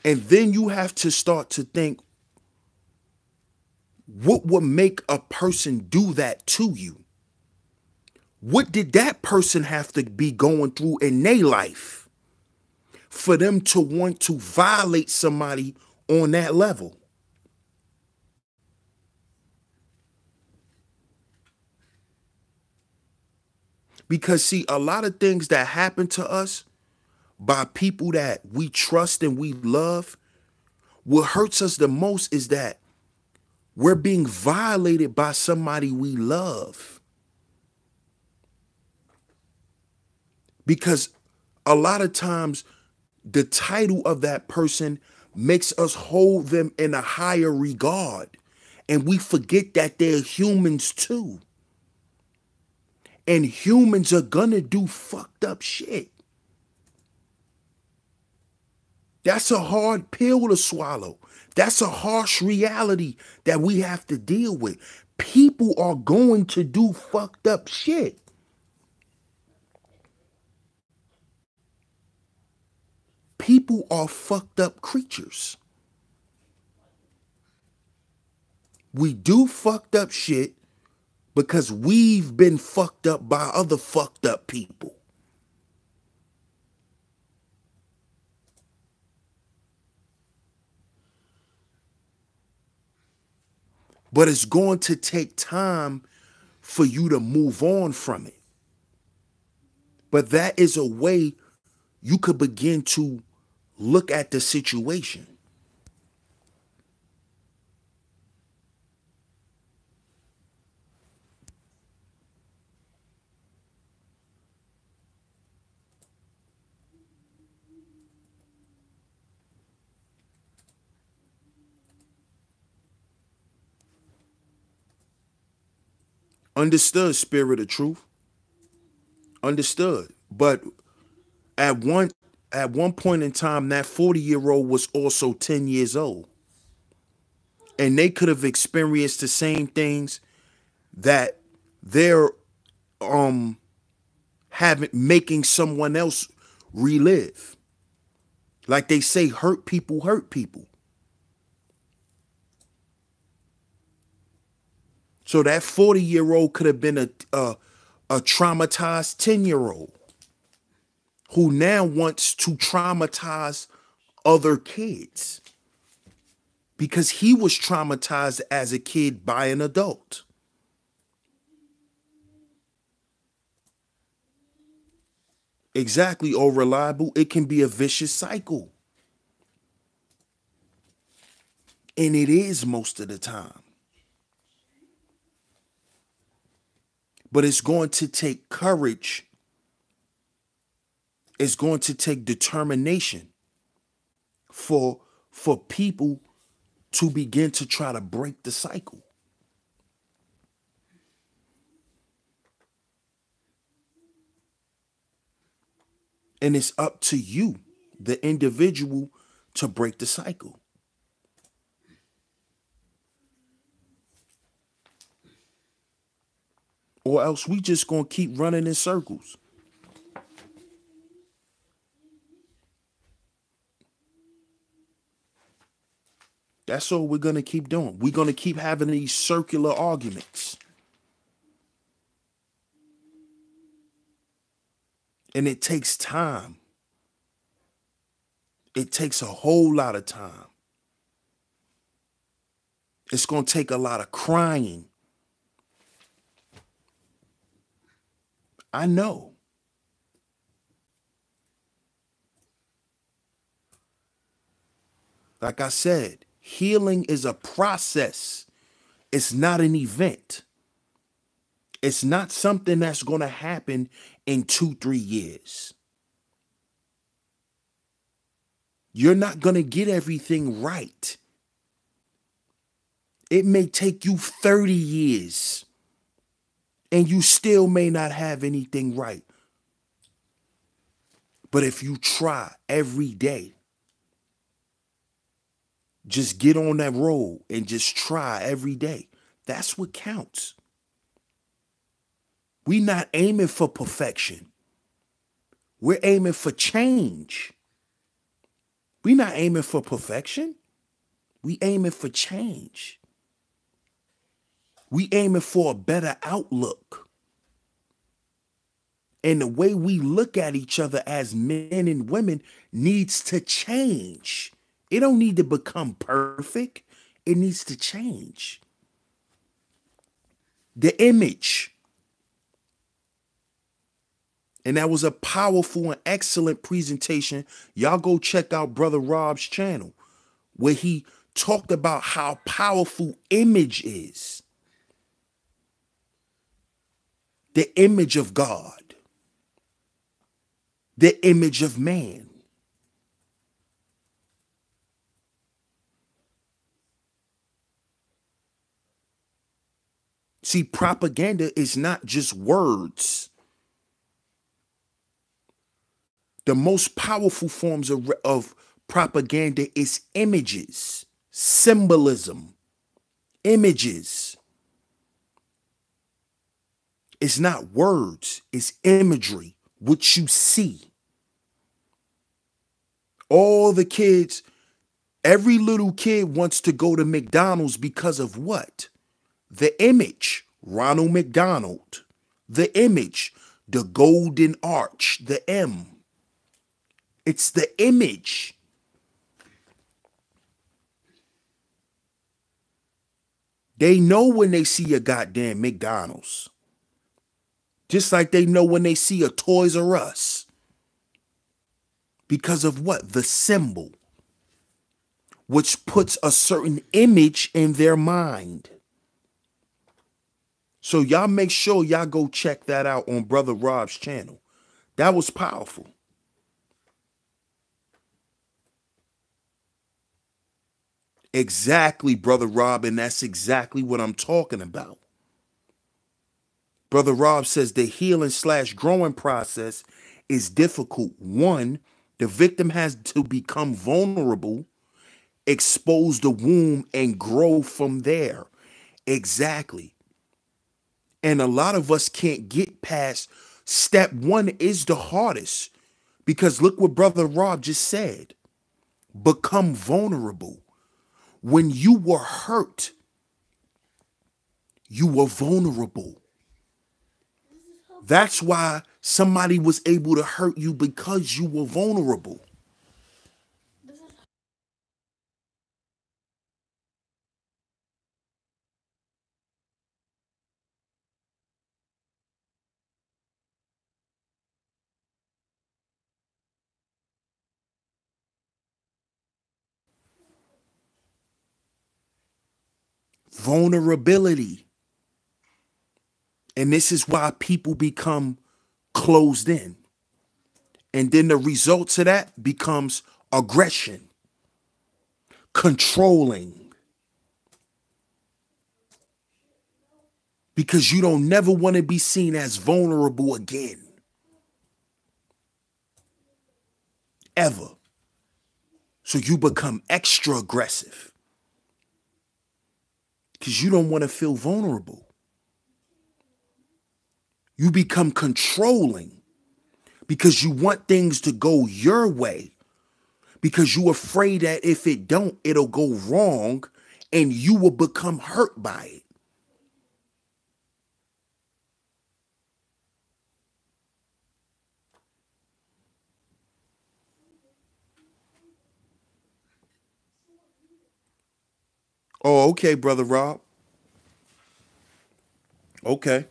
[SPEAKER 1] And then you have to start to think, what would make a person do that to you? What did that person have to be going through in their life for them to want to violate somebody on that level? Because, see, a lot of things that happen to us by people that we trust and we love, what hurts us the most is that we're being violated by somebody we love. Because a lot of times the title of that person makes us hold them in a higher regard. And we forget that they're humans too. And humans are gonna do fucked up shit. That's a hard pill to swallow. That's a harsh reality that we have to deal with. People are going to do fucked up shit. People are fucked up creatures. We do fucked up shit because we've been fucked up by other fucked up people. But it's going to take time for you to move on from it. But that is a way you could begin to look at the situation. Understood, spirit of truth. Understood. But at one point in time, that 40-year-old was also 10 years old. And they could have experienced the same things that they're making someone else relive. Like they say, hurt people hurt people. So that 40-year-old could have been a traumatized 10-year-old who now wants to traumatize other kids because he was traumatized as a kid by an adult. Exactly, or reliable. It can be a vicious cycle. And it is most of the time. But it's going to take courage. It's going to take determination for people to begin to try to break the cycle. And it's up to you, the individual, to break the cycle. Or else we just gonna keep running in circles. That's all we're gonna keep doing. We're gonna keep having these circular arguments. And it takes time. It takes a whole lot of time. It's gonna take a lot of crying. I know. Like I said, healing is a process. It's not an event. It's not something that's going to happen in 2-3 years. You're not going to get everything right. It may take you 30 years and you still may not have anything right. But if you try every day, just get on that road and just try every day. That's what counts. We're not aiming for perfection. We're aiming for change. We're not aiming for perfection. We aiming for change. We aiming for a better outlook. And the way we look at each other as men and women needs to change. It don't need to become perfect. It needs to change. The image. And that was a powerful and excellent presentation. Y'all go check out Brother Rob's channel where he talked about how powerful image is. The image of God. The image of man. See, propaganda is not just words. The most powerful forms of propaganda is images, symbolism, images. It's not words, it's imagery, what you see. All the kids, every little kid wants to go to McDonald's because of what? The image, Ronald McDonald. The image, the golden arch, the M. It's the image. They know when they see a goddamn McDonald's. Just like they know when they see a Toys R Us. Because of what? The symbol. Which puts a certain image in their mind. So y'all make sure y'all go check that out on Brother Rob's channel. That was powerful. Exactly, Brother Rob, and that's exactly what I'm talking about. Brother Rob says the healing/growing process is difficult. One, the victim has to become vulnerable, expose the wound, and grow from there. Exactly. And a lot of us can't get past step one is the hardest. Because look what Brother Rob just said. Become vulnerable. When you were hurt, you were vulnerable. That's why somebody was able to hurt you, because you were vulnerable. Vulnerability. And this is why people become closed in. And then the results of that becomes aggression, controlling, because you don't never want to be seen as vulnerable again. Ever. So you become extra aggressive because you don't want to feel vulnerable. You become controlling because you want things to go your way, because you're afraid that if it don't, it'll go wrong and you will become hurt by it. Oh, okay, Brother Rob. Okay.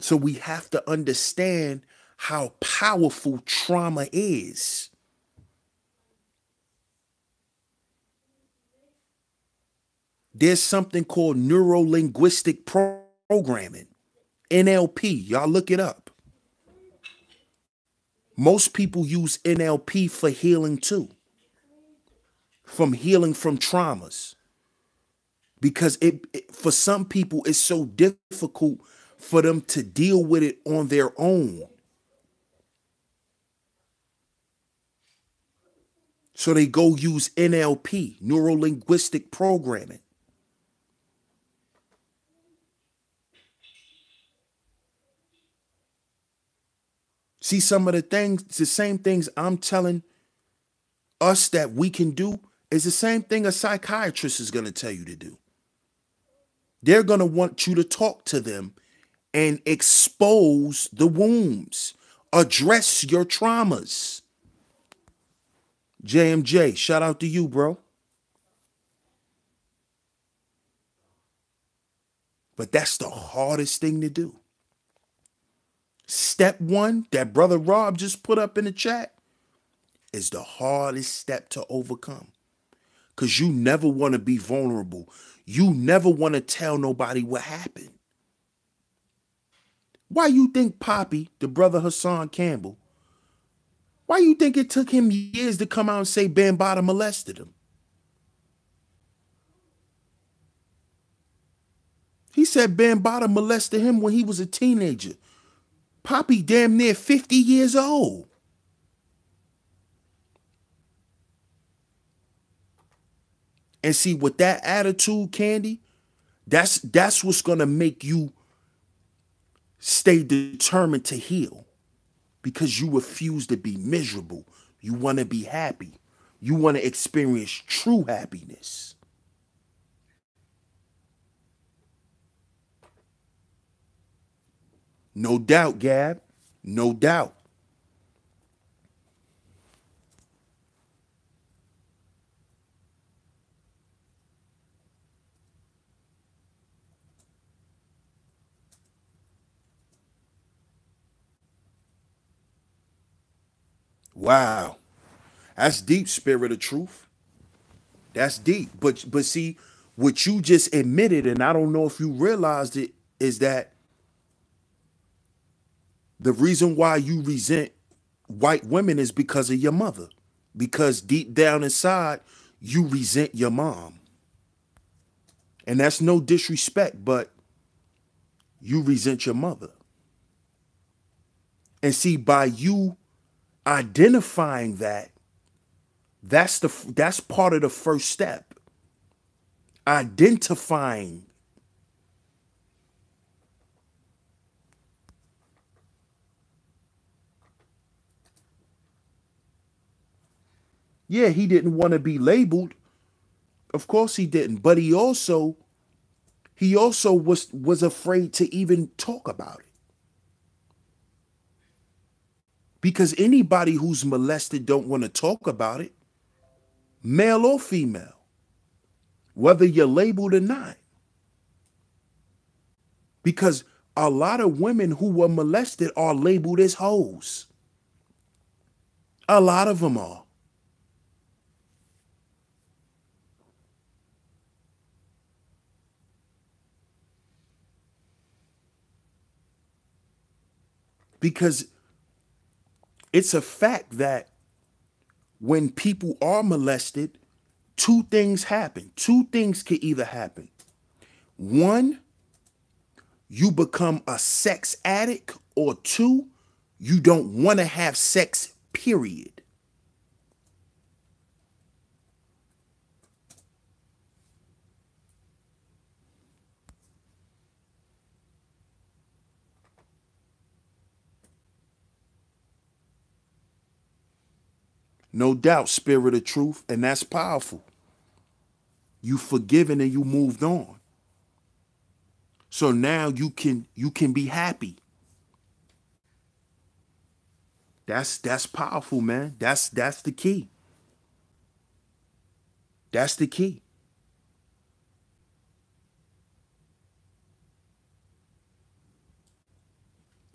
[SPEAKER 1] So we have to understand how powerful trauma is. There's something called neuro-linguistic programming, NLP. Y'all look it up. Most people use NLP for healing too, from healing from traumas. Because for some people, it's so difficult for them to deal with it on their own. So they go use NLP, neuro-linguistic programming. See, some of the things, the same things I'm telling us that we can do is the same thing a psychiatrist is going to tell you to do. They're going to want you to talk to them and expose the wounds, address your traumas. JMJ, shout out to you, bro. But that's the hardest thing to do. Step one, that Brother Rob just put up in the chat, is the hardest step to overcome. Because you never want to be vulnerable. You never want to tell nobody what happened. Why you think Poppy, the brother Hassan Campbell, why you think it took him years to come out and say Bambaataa molested him? He said Bambaataa molested him when he was a teenager. Poppy damn near 50 years old. And see, with that attitude, Candy, that's what's gonna make you stay determined to heal, because you refuse to be miserable. You want to be happy. You want to experience true happiness. No doubt, Gab. No doubt. Wow. That's deep, Spirit of Truth. That's deep. But see, what you just admitted, and I don't know if you realized it, is that the reason why you resent white women is because of your mother. Because deep down inside, you resent your mom. And that's no disrespect, but you resent your mother. And see, by you identifying that, that's part of the first step. Identifying. Yeah, he didn't want to be labeled. Of course he didn't. But he also he also was afraid to even talk about it. Because anybody who's molested don't want to talk about it, male or female, whether you're labeled or not. Because a lot of women who were molested are labeled as hoes. A lot of them are. Because it's a fact that when people are molested, two things happen. Two things can either happen. One, you become a sex addict, or two, you don't want to have sex, period. No doubt, spirit of truth, and that's powerful. You forgiven and you moved on. So now you can be happy. That's powerful, man. That's the key. That's the key.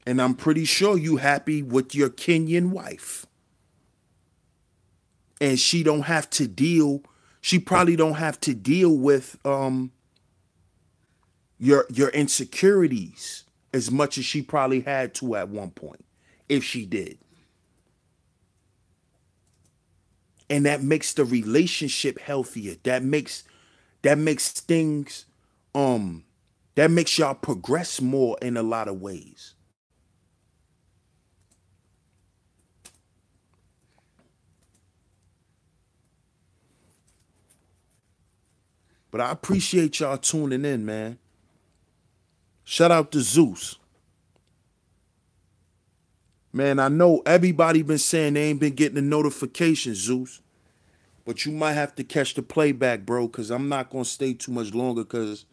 [SPEAKER 1] And I'm pretty sure you happy with your Kenyan wife. And she probably don't have to deal with your insecurities as much as she probably had to at one point, if she did. And that makes the relationship healthier. That makes things that makes y'all progress more in a lot of ways. But I appreciate y'all tuning in, man. Shout out to Zeus. Man, I know everybody been saying they ain't been getting the notifications, Zeus. But you might have to catch the playback, bro, because I'm not going to stay too much longer because,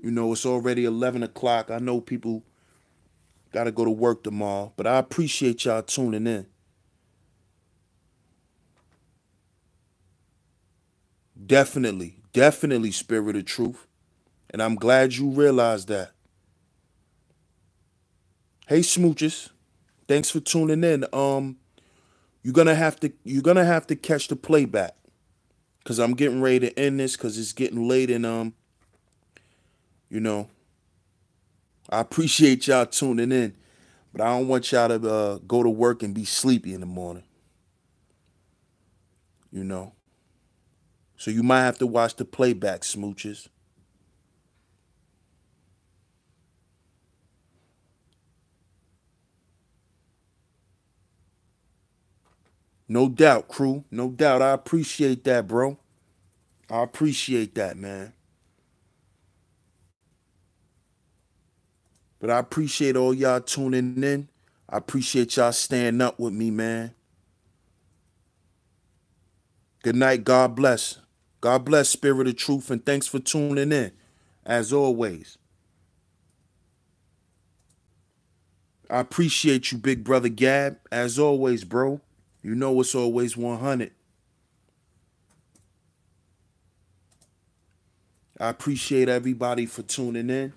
[SPEAKER 1] it's already 11 o'clock. I know people got to go to work tomorrow. But I appreciate y'all tuning in. Definitely spirit of truth. And I'm glad you realized that. Hey, smooches. Thanks for tuning in. You're gonna have to catch the playback. Cause I'm getting ready to end this because it's getting late and I appreciate y'all tuning in. But I don't want y'all to go to work and be sleepy in the morning. So you might have to watch the playback, smooches. No doubt, crew. No doubt. I appreciate that, bro. I appreciate that, man. But I appreciate all y'all tuning in. I appreciate y'all staying up with me, man. Good night. God bless. God bless, spirit of truth, and thanks for tuning in, as always. I appreciate you, big brother Gab, as always, bro. You know it's always 100. I appreciate everybody for tuning in.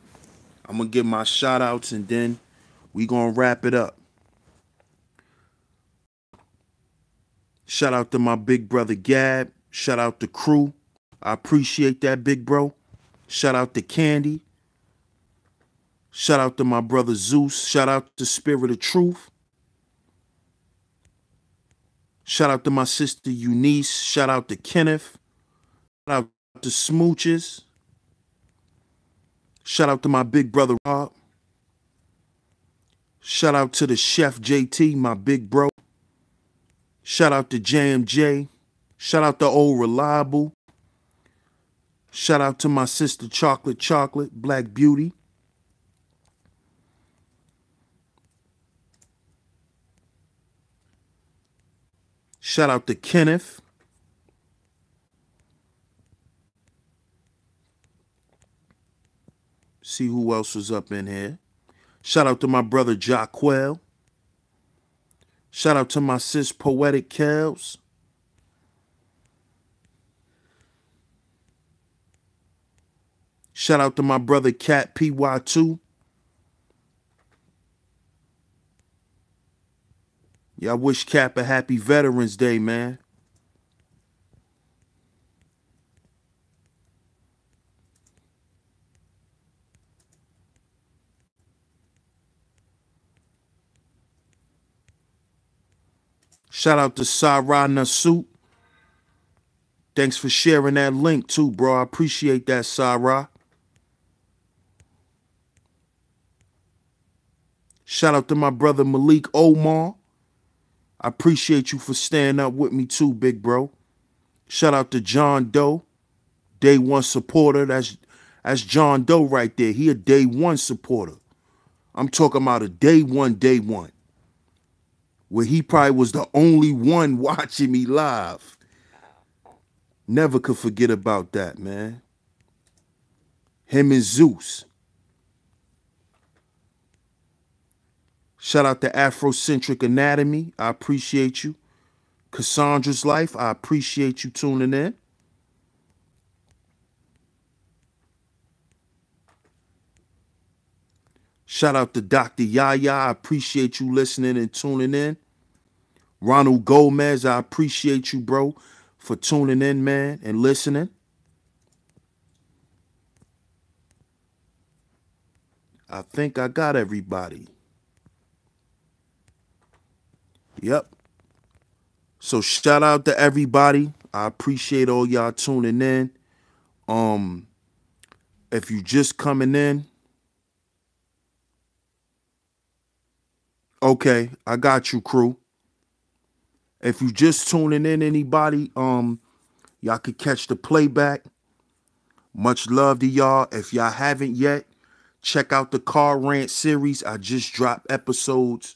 [SPEAKER 1] I'm going to give my shout outs and then we going to wrap it up. Shout out to my big brother Gab. Shout out to Crew. I appreciate that, big bro. Shout out to Candy. Shout out to my brother Zeus. Shout out to Spirit of Truth. Shout out to my sister Eunice. Shout out to Kenneth. Shout out to Smooches. Shout out to my big brother Rob. Shout out to the chef JT, my big bro. Shout out to JMJ. Shout out to Old Reliable. Shout out to my sister Chocolate, Black Beauty. Shout out to Kenneth. See who else was up in here. Shout out to my brother Jaquel. Shout out to my sis Poetic Kels. Shout out to my brother Cat PY2. Yeah, I wish Cap a happy Veterans Day, man. Shout out to Sarah Nasut. Thanks for sharing that link too, bro. I appreciate that, Sarah. Shout out to my brother Malik Omar. I appreciate you for staying up with me too, big bro. Shout out to John Doe, day one supporter. That's John Doe right there. He a day one supporter. I'm talking about a day one. Where he probably was the only one watching me live. Never could forget about that, man. Him and Zeus. Shout out to Afrocentric Anatomy. I appreciate you. Cassandra's Life. I appreciate you tuning in. Shout out to Dr. Yaya. I appreciate you listening and tuning in. Ronald Gomez, I appreciate you, bro, for tuning in, man, and listening. I think I got everybody. Yep. So shout out to everybody. I appreciate all y'all tuning in. If you just coming in, okay, I got you, crew. If you just tuning in, anybody, y'all could catch the playback. Much love to y'all. If y'all haven't yet, check out the Car Rant series. I just dropped episodes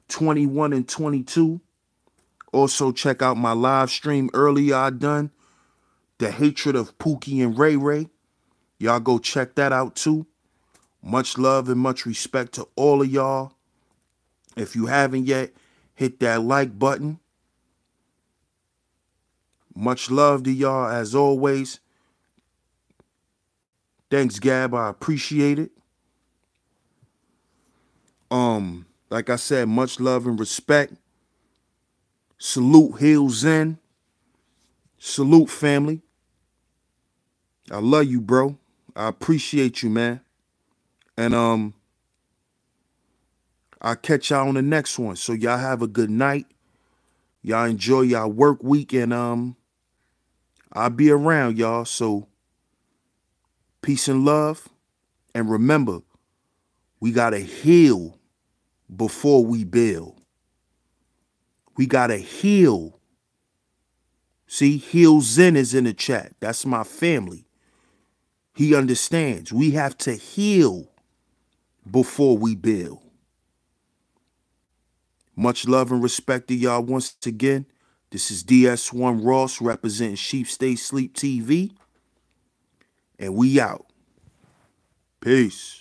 [SPEAKER 1] 21 and 22. Also, check out my live stream earlier I done, The Hatred of Pookie and Ray Ray. Y'all go check that out too. Much love and much respect to all of y'all. If you haven't yet, hit that like button. Much love to y'all as always. Thanks, Gab. I appreciate it. Like I said, much love and respect. Salute Hill Zen. Salute, family. I love you, bro. I appreciate you, man. And I'll catch y'all on the next one. So y'all have a good night. Y'all enjoy y'all work week, and I'll be around, y'all. So peace and love. And remember, we gotta heal before we build. We gotta heal. See, Heal Zen is in the chat. That's my family. He understands. We have to heal before we build. Much love and respect to y'all once again. This is DS1 Ross representing Sheep Stay Sleep TV. And we out. Peace.